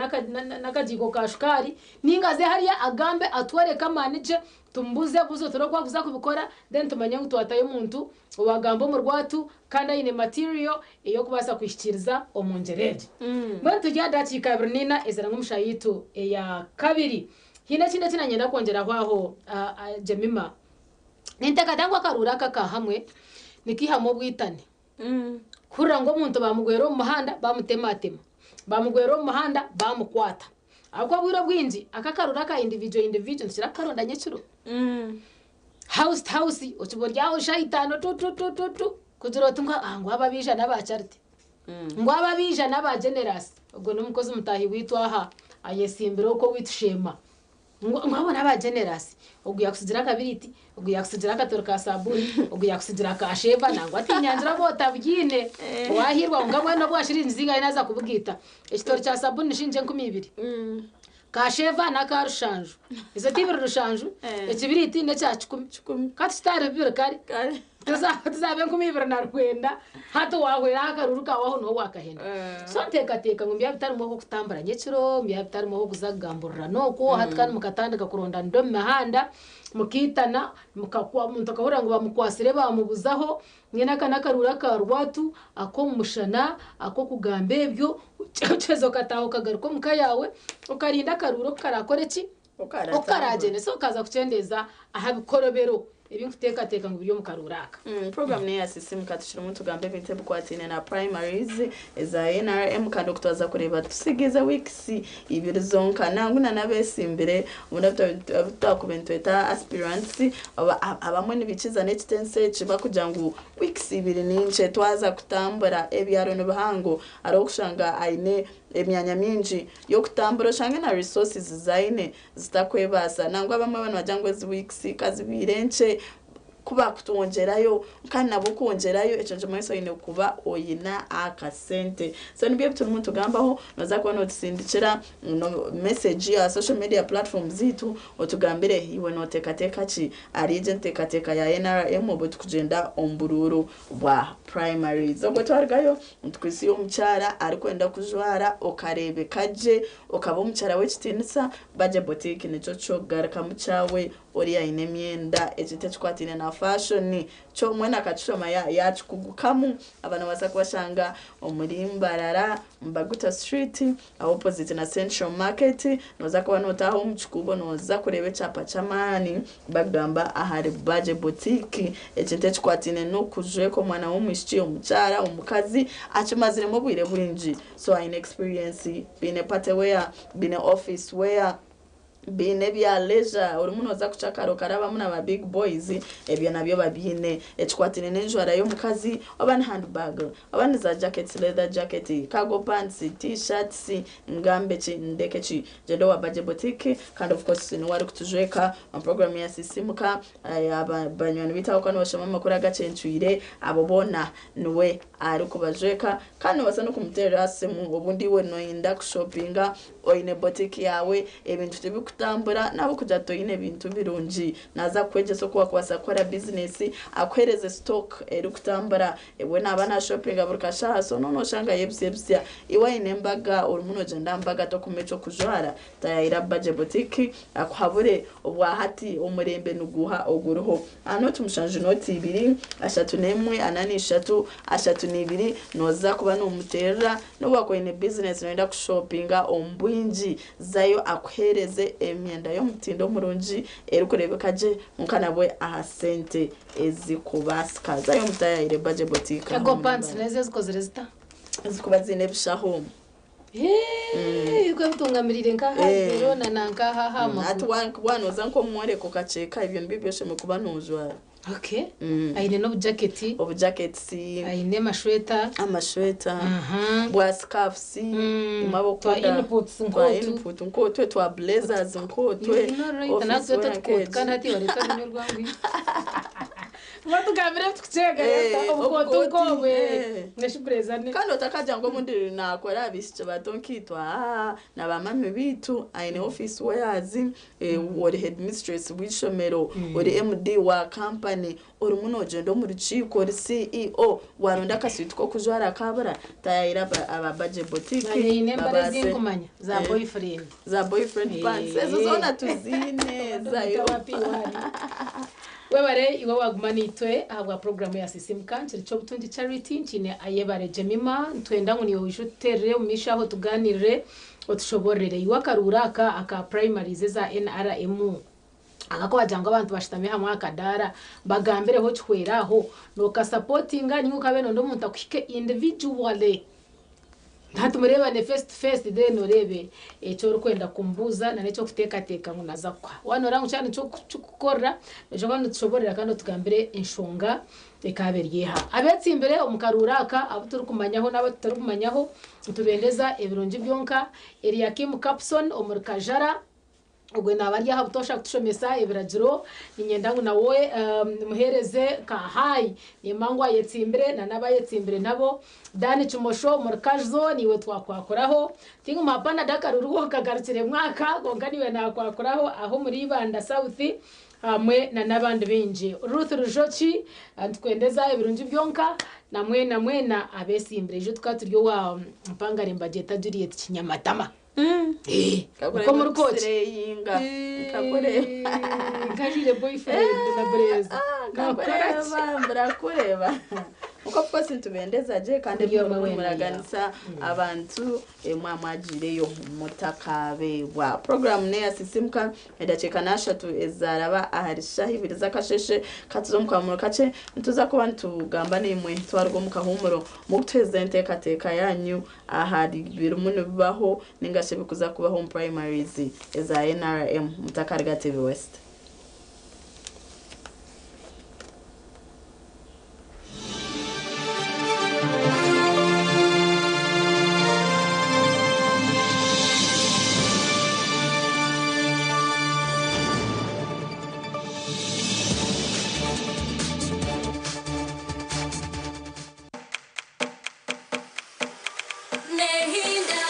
S2: nakajigo kashukari ningaze hariya agambe atwereka manager tumbuze buzo turokwa kuza kubikora then tumanye ngo twataye umuntu wagambo mu rwatu kandi ine material iyo kubasa kwishikiriza omunjereje mwe tujya dakika bernina ezera ngumshayitu ya kabiri hina kinde kinanyenda kongera kwaho Jemima nintaka tangwa karuraka ka hamwe nikihamo bwitane kurira ngo umuntu bamugwero mu muhanda bamutematema bamugwero mu muhanda bamukwata akwa bwiro bwinji akakarura ka individual nsira karondanye ciro house ochiboryaho shaitano tu kuziro tunga ngo ababisha n'abacharite ngo ababisha n'abagenerous ubwo n'umukozi mutahi witwa aha ayesimbiro ko witushema ngabona abagenerous ubwo yakusigira kabiriti ubwo yakusigira katoro ka sabuni ubwo yakusigira ka sheva nangwa atinyanzira bota byine wahirwa ngamwe no bwashiri nzinga inaza kubwita ikitori cha sabuni shinje 12 ka sheva na ka rushanju izo tibiro rushanju ekibiriti ne cya 10 katstare biro kari tuzabe 12 na rwenda hato wahwera akaruruka waho no wakahenda so teka ngo mbya bitari mu kutambara nyeciro mbya bitari mu kuzagamburira noko hatkana mukatandika kuronda ndo mahanda mukitana mukakwa muntu akahura ngo bamukwasire bamubuzaho nyina kana karura ka rwatu ako mushana ako kugambe byo cezo kataho kagaruko mukayawe ukarinda karuro karakoreki ukaragene so kaza kucendeza ahabikorobero ibintu teka ngo byo mukaruraka
S1: program ne yasisimu katushira mu tugambe bite bukwatine na primaries eza NRM kandi kutwaza kureba tusigize weeks ibiri zonka nanguna nabesimbere ubunda kubentweta aspirants abamwe nibikiza n'ekitense kiba kugira ngo weeks ibiri nince twaza kutambura ebyaro n'ubuhango aro kushanga aine emyanya minji yo kutambura shange na resources zaine zitakwebasa nangwa bamwe bana bajangwe zi weeks kazi birenche kuba kutongerayo kandi nabo kongerayo ecenje mweso ine kuba oyina akasente so nibyo bituma umuntu gambaho noza kwa notisindikira no message ya social media platforms zitu otugambire iwe no teka ki ari agent teka ya NRM obo tukugenda ombururu bwa primary zogo twargayo ntukwisi omucyara ari kwenda kujwara okarebe kaje okaba omucyara we kitinisa baje boutique nico cyo garaka mucyawe ori aine myenda ekite kikwatine na fashion cyo mwena akacishoma yacu kugukamu abana basa kubashanga Mbarara Mbaguta Street opposite na Central Market noza kuba notaho mu kikubo noza kurebe chapa chamani bagamba ahari Budget Boutique ekite kikwatine no kujwe ko mwana w'umwishi umucyara umukazi achimazire mu bwire bwinji so I experience being a party wear being an office wear bine bya leisure uri muno za kucakaro karaba muna ba big boys ebyo nabyo babine ekikwatine n'enjwara yo mukazi abana handbag abana za jackets leather jacket cargo pants t-shirts ngambe chi ndeke chi jendo wa Budget Boutique kind of course ni wari kutujweka on program ya sisimuka abanywani bitaho kandi bashoma makuru agacencuire abo bona niwe ari kubajweka kandi basa no kumutera mu ubundi we no inda shoppinga oine boutique yawe ebintu tebikutambura nabo kuja toine bintu birungi naza kwejeso kuba kwasa kora business akwereze stock eri kutambura ewe nabana shopping aburukasha so no shanga yebsebsia iwaine mbaga uri muno jenda mbaga to kumecho kujwara tayira Budget Boutique akuhabure obwahati umurembe nuguha oguruho ano tumushanje noti 2 ashatu nemwe anani 3 ashatu ni 2 noza kuba no mutera no bakoine business noenda ku shoppinga ombwinji zayo akwereze emyenda yo mutindo murunji eri kurebekaje mukanabwe ahasente ezikubasika zayo mutayire Budget Boutique
S2: Cargo pants neze zikozere zita
S1: zikuba zine bishaho
S2: yuko bitungamirire nkaha rero nananka hama
S1: ati wanoza nko mwere ko kaceka ibyo nbibyoshe mukuba nujwa
S2: okay aine no jacket
S1: jackets
S2: aine amashweta
S1: bwa scarves imaboko input nkotwe twa blazers nkotwe
S2: office wear kana ati wareta n'urwangu Watu kamera tukuchega yata ukoto kowe neshibrezane
S1: kandi utakaja ngo mundi nakora bishice batonkitwa na bamame bitu aine office wears ori headmistress wishomero ori MD wa company ori muno jendo muri chiko ori CEO waronda kasiti ko kujwara kabara tayira aba Budget Boutique
S2: aine mbarazi kumanya za boyfriend
S1: pants ezo zona tuzine zayo
S2: webare iwa wagumanitwe ahagwa program ya sisimka cyo butundi charity ncine ayebare Jemima twenda ngo niyo wishutere umisha aho tuganirire otushoborere iwa karuraka aka primary za NRM agako bajanga abantu bashitame hamwe akadara bagambere ho chweraho no ka supportinga ningo kabeno ndo muntu akwike individually Ntatumureba face de norebe echo rukwenda kumbuza na necho kuteka ngo nazakwa wanora cyane cyo gukora ejo kandi tushoborera kandi tugambire inshonga ekaberiye ha abetsi imbere umukaruraka abuturi kumanyaho n'abatari kumanyaho tubendeza ebirungi byonka Eliakim Capson omurkajara ubwo nabarya habutosha kutushomesa ebiragiro inyenda ngo nawe muhereze ka hai imangwa yetsimbere na nabayetsimbere nabo Dani Chumosho murkazo niwe twakwakoraho tingu mapana dakaruruho kagarukire mwaka gonganiwe nakwakoraho aho muri Banda South hamwe na nabandi benje Ruth Rujochi twendeza ibirungi byonka na mwena abesimbere ejo twaturyo wa mpangare mbageta Juliet Kinyamatama
S1: uko muri koche yinga kakureba
S2: ngajire boyfriend na breza
S1: barakureba uko twese tubendeza je kandi muraganisa abantu mwamajireyo mutakabe wa program ne ya sisimka edacheka nashatu ezaraba aharisha hibiriza kasheshe katuzomukwa kace ntuza kuba ntugamba nimwe twarwo mukahumuro mutezente kateka yanyu ahari birumune bibaho ningashe bikuza kuba home primaries eza NRM mutakarga TV West.
S17: Nehinda,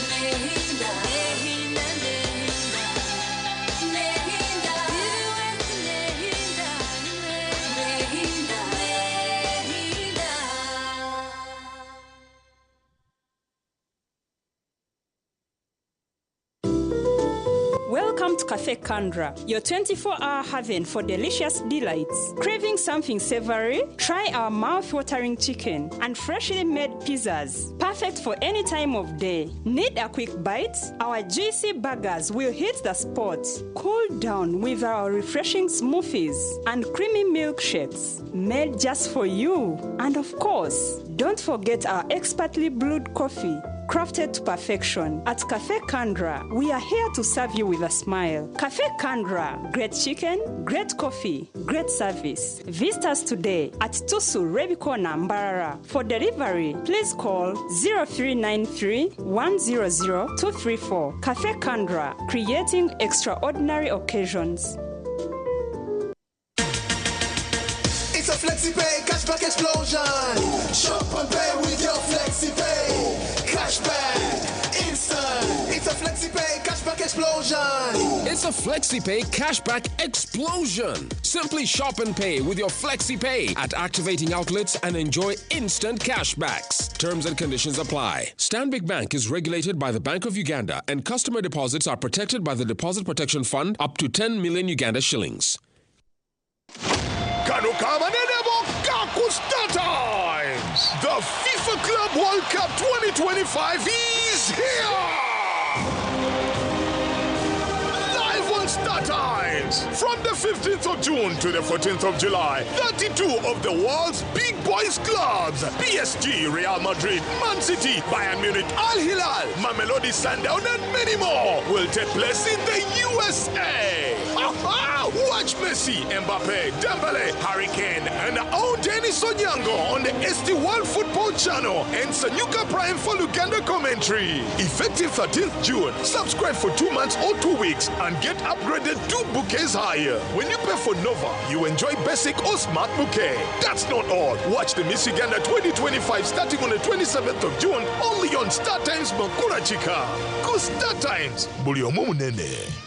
S17: nehinda, nehinda. Cafe Kandra, your 24-hour haven for delicious delights. Craving something savory? Try our mouth-watering chicken and freshly made pizzas, perfect for any time of day. Need a quick bite? Our juicy burgers will hit the spot. Cool down with our refreshing smoothies and creamy milkshakes, made just for you. And of course, don't forget our expertly brewed coffee, crafted to perfection. At Cafe Kandra, we are here to serve you with a smile. Cafe Kandra, great chicken, great coffee, great service. Visit us today at Tusu Rebikona Mbarara. For delivery, please call 0393 100 234. Cafe Kandra, creating extraordinary occasions.
S18: It's a FlexiPay cashback explosion. Shop and pay with your FlexiPay. Cashback instant. It's a FlexiPay cashback explosion.
S19: It's a FlexiPay cashback explosion. Simply shop and pay with your FlexiPay at activating outlets and enjoy instant cashbacks. Terms and conditions apply. Stanbic Bank is regulated by the Bank of Uganda, and customer deposits are protected by the Deposit Protection Fund up to 10 million Uganda shillings.
S20: Star Times! The FIFA Club World Cup 2025 is here! Live on Star Times! From the 15th of June to the 14th of July, 32 of the world's big boys clubs, PSG, Real Madrid, Man City, Bayern Munich, Al Hilal, Mamelodi Sundown, and many more will take place in the USA. Watch Messi, Mbappe, Dembele, Harry Kane, and our own Dennis Onyango on the ST1 Football Channel and Sanyuka Prime for Luganda commentary. Effective 13th June, subscribe for 2 months or 2 weeks and get upgraded 2 bouquets higher. When you pay for Nova, you enjoy basic or smart bouquet. That's not all. Watch the Miss Uganda 2025 starting on the 27th of June only on Star Times Makura Chika. Go Star Times. Buliomo Munene.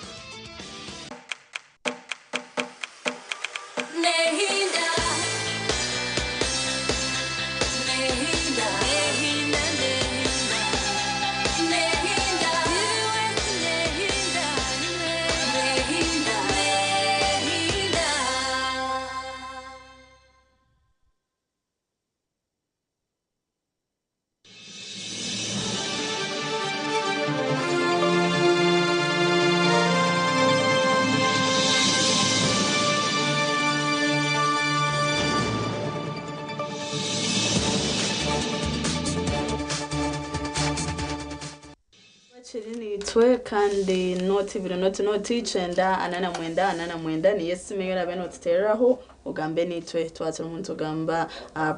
S1: Twe kandi noti biro noti chenda anana mwenda ni yesi meyora beno tuteraho ugambe nitwe twatse umuntu gamba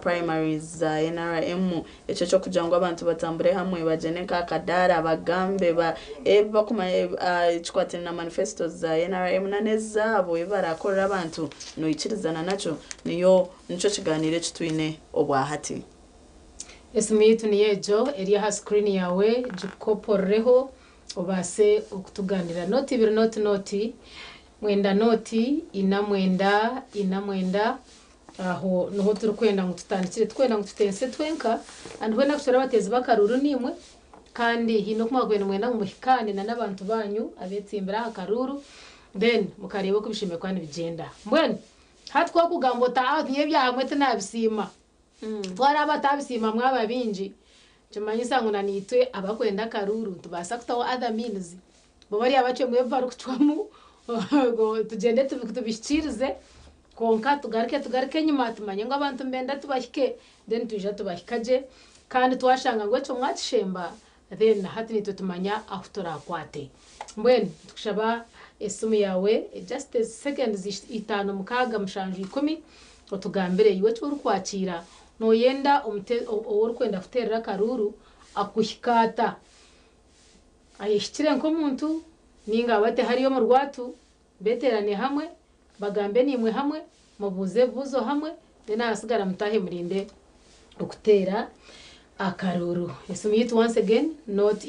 S1: primaries za NRM echo cyo kujangwa abantu batambure hamwe bajene ka kadara bagambe bakuma ichwatene na manifesto za NRM nanezabo ibarakorera abantu no ichirizana nacho niyo nico kiganire kitwine obwahati
S2: Esimitu niyejo eri screen yawe jikoporeho obase okutuganira noti biro noti mwenda noti ina mwenda aho noho turukwenda ngo tutandikire twenda ngo tutense twenka and wena kushora batezi bakaruru nimwe kandi hino kumagwena mwenda ngo muhikane na nabantu banyu abetsimbira akaruru then mukareba ko bishime kwani bigenda mbwene hatwa kugambota niye byamwe tunabisima twara batabisima mwababinji Chumanyisa nguna nitwe abakwenda karuru tubasa kutawa other means bobari abache mweva rukutwamu go tugende tubishirize konka tugarike nyuma tumanye ngo abantu mbenda tubahike then tuja tubahikaje kandi twashanga ngo cyo mwatishemba then hati nitwe tumanya aho turakwate mbwene tukushaba esumi yawe just a seconds 5 mukaga mushanju 10 otugambire iwe cyo rukwakira no yenda owuri kwenda kuterera karuru akuhikata ayishikire nko muntu ninga bate hariyo mu rwatu beterane hamwe bagambe nimwe hamwe mubuze buzo hamwe dena asigara mutahe murinde okutera akaruru esumi it once again not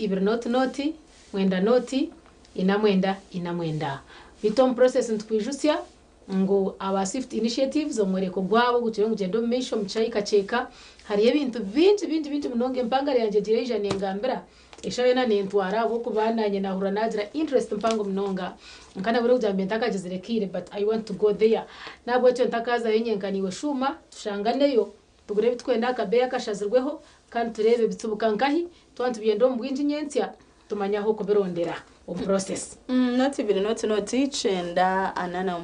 S2: noti mwenda noti ina mwenda bitom process ntukwijusya ngo aba swift initiatives omwereko gwabo gukire ngugendo misho mchayika cheka hari ibintu bintu munonge mpangare yanje gireja nengambira ishayona nintwara bo kubananye nahura nagira interest mpango mnonga nkana buri kujya ntakagezere kire but I want to go there nabwo cyo ntakaza yenyenkaniwe shuma tushanganeyo tugure bitwenda akabeya kashazirweho kandi turebe bitsubuka nkahi twantu biyendo mu bwinji nyensya tumanyaho ko berondera process
S1: noti biri noti chenda anana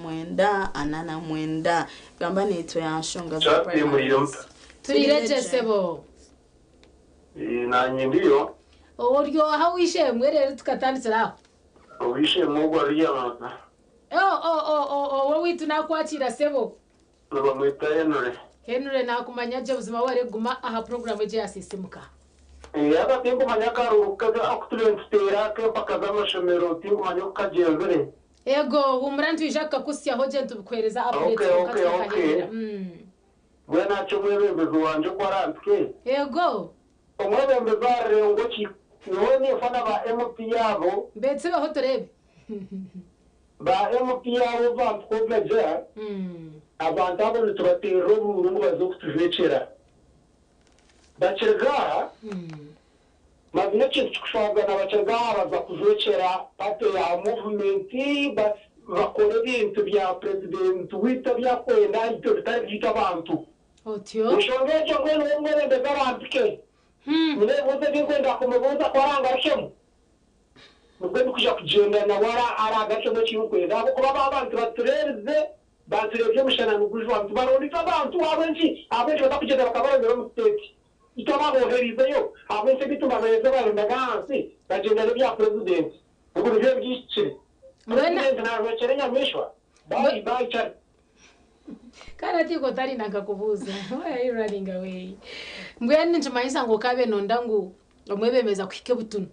S1: mwenda gamba nito yanshonga
S21: za
S2: turirejesebo
S21: nanye ndiyo
S2: oryo aho wishe mwerere tukatanditsiraho
S21: wishe mugwa riyamata
S2: wo witu nakwakira sebo
S21: bamwita
S2: Henry nakumanya je buzima ware guma aha program je asisimuka
S21: yaba tempo manyakaru kaza akutulentera ke pakaza mashomero tempo manyoka jevere
S2: ego humura ntwijaka kusya hoje ntubikwereza update
S21: okay bwana chomwebembezo wanje kwarantke
S2: ego
S21: omwebembezo arengo ki none fana ba MP yabo
S2: mbetse baho turebe
S21: ba MP yabo bantkobeje abantu abo tubatero burungu bazokutuvekera bacega magna cyikushwaga n'abacega baza kuvekera pate ya movement bakora ibintu bya president wita bya kwenda icyo bitari byita abantu
S2: otyo
S21: ushongeje ngo n'umwe ndazarambike mune boze bikwenda kumubuza kwaranga rishemu mugwe kuja kugenda na wara aragacho cyo cyukwenda abo kuba abantu batureze baturebye mushana n'ugujwa tubaroni abantu abenshi batakugenda bakabarondera mu state itababoherizeyo abenshi bituma beza barondaga hasi bagenda bya president ubwo byo byicire president ntabwo kerenya mishwa bye chat
S2: kana tiko tari nakakubuza why are you running away mbwene njimanyisa ngo kabe nondangu omwebemeza kwike butunu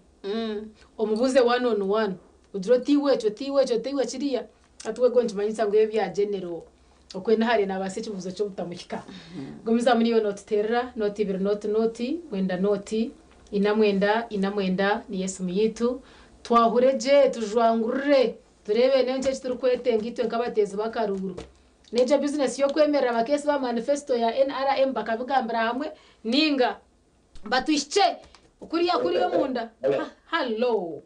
S2: omubuze 1-on-1 udro tiwe chiriya atuwe gonje manyisa ngo ebya general okwena hari nabasichi buzo cyo butamukika gomiza muri yo note terra note ibiri note wenda note inamwenda ni Yesu miyitu twahureje tujwangurure turebe nenje turkwete ngitwe nkabateze bakaruru neje business yo kwemerera abakesi ba manifesto ya NRM bakabigambira hamwe ninga batwishe ukuriya yo munda hello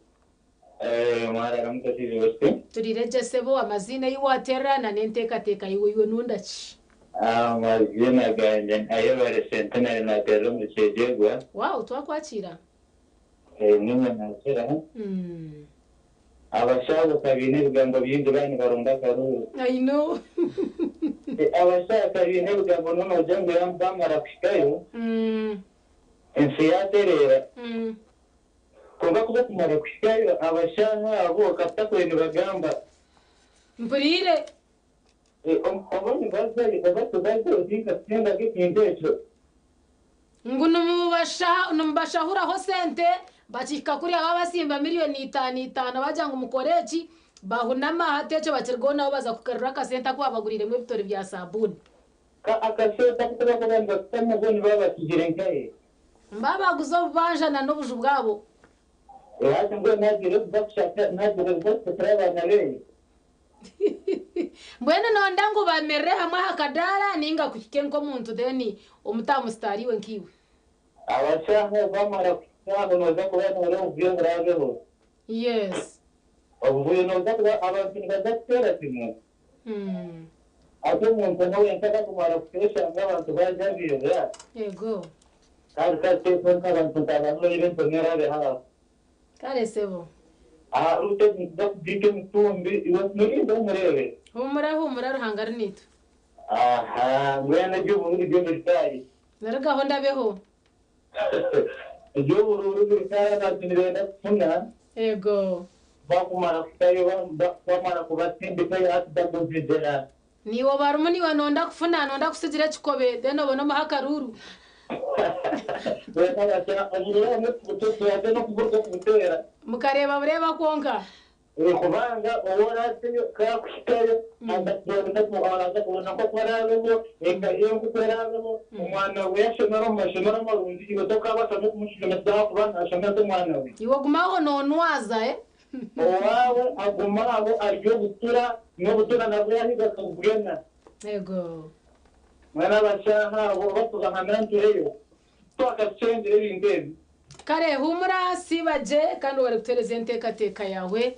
S21: mwara mutatizi weste
S2: turireje sebo amazina yiwatera na nenteka yiwe nundachi
S21: mazina ganje ayobare centenary na tero mucejegwa
S2: wow twakwakira
S21: nimwe nakira abashaka kabine bigambo by'indurani barunda karuru
S2: I know
S21: abashaka kabine bigambo no jango yambamara kwikayo ensiyaterera konga kuba kumara kwikayo abashaka abo katakwene bagamba
S2: mpurire
S21: omoni bazali utinga tenda gikindecho
S2: nguno mubashahura ho sente bachika kuri abasimba miliyoni 5 baja ngo mukoreji bahunama hatecho batergona baza kukarura ka senta kwa bagurire mu bitori bya sabuni
S21: ka akaseta kuba kubamba tamo boni baba kigirenkaye
S2: mbaba guzo banja na n'ubuju bwabo
S21: hati ngo nagire bakshaka nagire baktraba na leyi
S2: mbwene nondangu bamere hamwe hakadara ninga kukikenko muntu deni omutamu stariwe nkiwe
S21: abashaka bamara kwabo noza kubana rero ubwengeraho
S2: yes
S21: ubuye noza kuba abantu badatera kimwe ado muntu nawe ntaka kumara kwesha abantu bajabira
S2: yego
S21: kandi abantu tabano ibintu nerabe hafi
S2: kare sebo
S21: rute dike mutumbi iwe nindo murebe
S2: humura ruhangara nito
S21: ngwene by'uburundi byo militari
S2: naragaho ndabeho
S21: by'uburundi militari natinirenda kufuna
S2: yego
S21: bakumara kutayo bamara kubatindika yatadabuzidera
S2: niwo barumuni wanonda kufuna nonda kusigira chikobe deno bono mahakaruru mukareba bureba konka
S21: kubanga uworateyo kakwitayo ndakubanza kubona ko kwarabemo kwarabemo umwana we yashomera mu mashomero amarundi ibotoka basamo kumushomeza kubana ashomeza umwana we
S2: iwo gumaho nonwaza
S21: owawe agumaho aryo gutura no gutura nabwo yahiga kugena
S2: yego
S21: mwana bashaka abo batuza nkanantureyo twakacengere bindezi
S2: kare humura sibaje kandi wari gutereza enteka yawe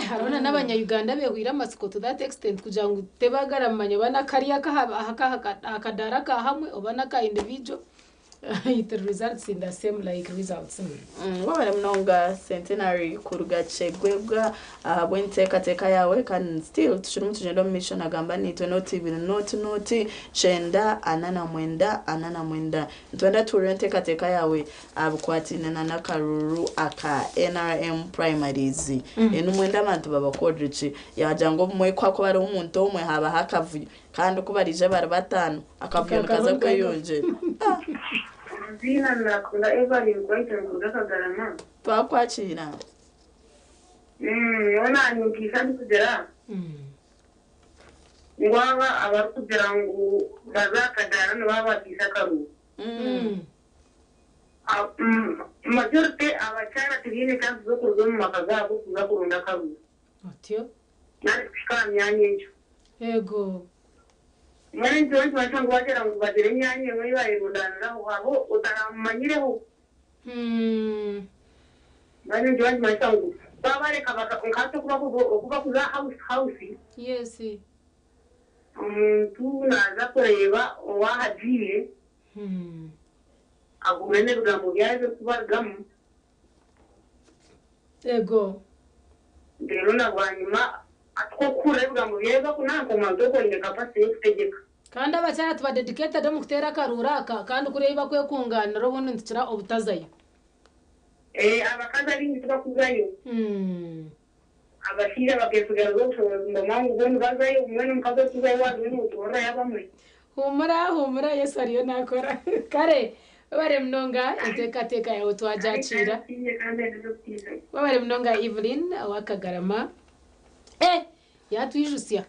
S2: harabona n'abanyayuganda behwira amasiko to that extent kugira ngo tebagaramanye bana kariya akadara ka hamwe obana ka individual it results in the same like results
S1: wabare mnonga centenary kurugace gwebwa bwenteka yawe kan still tushirimo tugenda mu mission agamba ni to not even not chenda anana mwenda ntwenda turenteka yawe abukwatina na karuru aka NRM primaries enu mwenda abantu babakodrici yajango mwe kwako bari umuntu umwe haba hakavuye kandi kubarije bari batanu akavuye kaza kweyonje
S4: Zina nakunda Evelyn kwaita ngudaka garama.
S1: Twakwakira.
S4: Yona nyukisa kugera. Ngwaba abakugera ngo bazakadara no babakisa karu. Majorite abachana tirine kanzu zo kuzo mu makaza ko kuza kurunda karu.
S2: Atyo.
S4: Nari kushika myanye.
S2: Ego.
S4: Mwene ntiwanje bashanga wagera ngo bagire nyanye mwibaye gudanira wabo utaramanyireho mwene ntiwanje bashanga babareka bakato kuba kuza house
S2: yes
S4: tunaza kureba wahagiye agumene bigambo byaje kubargamo
S2: ego
S4: rero nabanyuma atwo kurebwa mu byaje kunakoma ndoko ine capacity kutegeka
S2: kandi abacyara tuba dedicated mu kutera karuraka kandi kureba kwe kungana robuno ntira obutazayo
S4: abakaza bindi tubakuzayo abashira bakesugera zo ndamangu bone bazayo umwe n'umukaza tuzayo wadu n'utora yabamwe
S2: humura Yesu ariyo nakora kare bare mnonga enteka yawe twajacira bare mnonga Evelyn wakagarama yatwijusya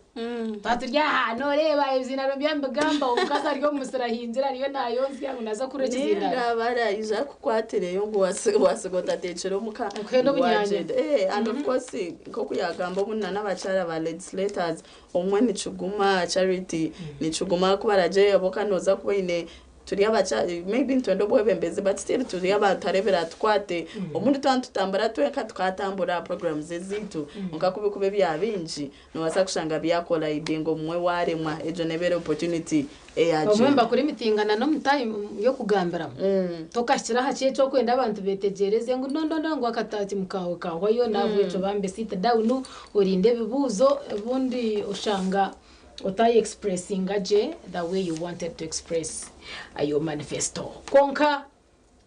S2: taturya hano reba izinaro byambagamba umukaza ariyo musirahinzira ariyo nayo nzi yangu naza kureka izina
S1: ndabara iza kukwatereyo ngo wasegota tecero muka
S2: kweno bunyanye
S1: and of course ko kuyagamba bunana n'abacara ba legislators umwe ni Chuguma Charity ni Chuguma kubaraje abokanoza kubine turi abacha maybe ntwendo bwebembeze but still turi abatarebera twate umuntu twantambara tweka tukatambura programs zezitu nkakubikube byabinji no wasakushanga byakola idengo mwe waremwa ejo nebere opportunity yaje
S2: omwemba kuri mitingana no time yo kugambira tokashira hakiye cyo kwenda abantu betegereze ngo ndondo ngo akatati mukaho kaho yo navwe cyo bambe sit down urinde bibuzo ubundi ushanga utai expressing aje the way you wanted to express ayo manifesto konka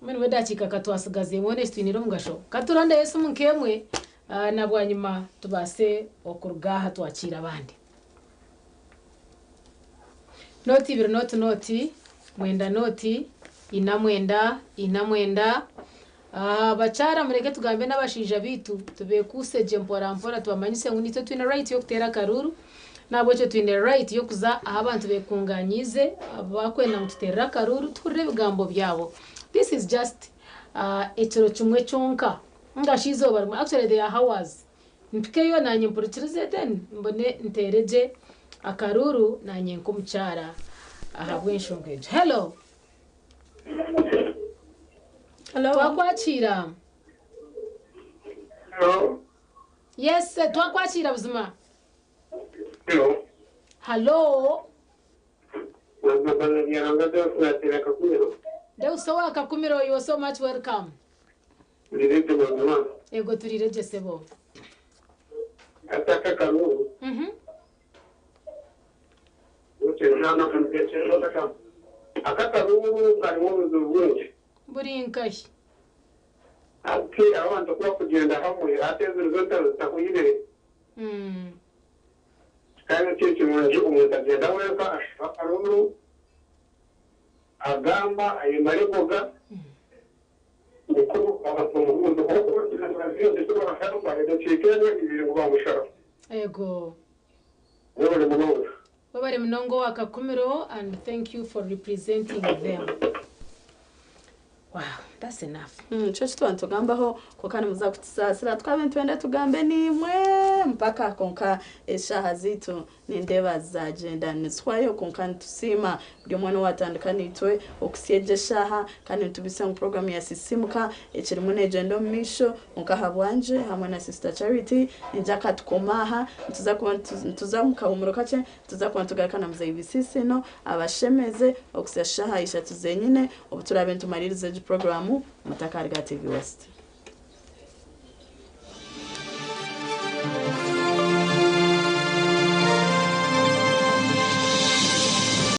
S2: mene wedachika katwasigaze honest iniro mugasho katuronda Yesu munkemwe nabwanyuma tubase okurugaha twakira abandi noti bir noti mwenda noti inamwenda bacara mureke tugambe n'abashija bitu tubekuseje mpora tubamanyise ngo nito twina right yo kutera karuru nabo cyo twine right yo kuza abantu bekunganyize abakwenda mutera karuru turebe bigambo byabo. This is just etero chumwe chonka ngashizo barimo actually they are hours mpike yo nanye mpurikirize then mbone ntereje akaruru nanye nkumchara ahabwenshongeje. Hello twakwakira.
S4: Hello
S2: yes twakwakira buzima.
S4: Hello
S2: Deusowa kakumiro, you are so much welcome. Ego turireje sebo.
S4: Ataka kalu. Utena kumpeche lotaka. Akaka rungu karimu zubunje.
S2: Burinkahi.
S4: Ati abantu kwa kugenda hamwe ateze zotero takuyire. Kandi cyo kimwe umutagenda weka akaruru agamba ayimarigoga ukuru abatungu ko kinazio ndiko bakatu kwa ndio chikene ibintu bamushara.
S2: Ego. Babare mnongo wakakumiro and thank you for representing them. Wow, that's enough.
S1: Church twantugambaho ko kandi muzakutisasira twabe twende tugambe nimwe mpaka konka eshaha zitu nindeba za gender niswayo konka ntusima byo mwana watandukanitwe okusyeje shaha kandi tubisa mu program ya sisimuka ekiri mu negendo misho konka habwanje hamwe na Sister Charity njaka tukomaha tuza mukabumuro kace tuza kuba tugaruka muzeye bisisi no abashemeze okusya shaha isha tuzenyine obuturabe ntumaririze programu mutakarga TV West.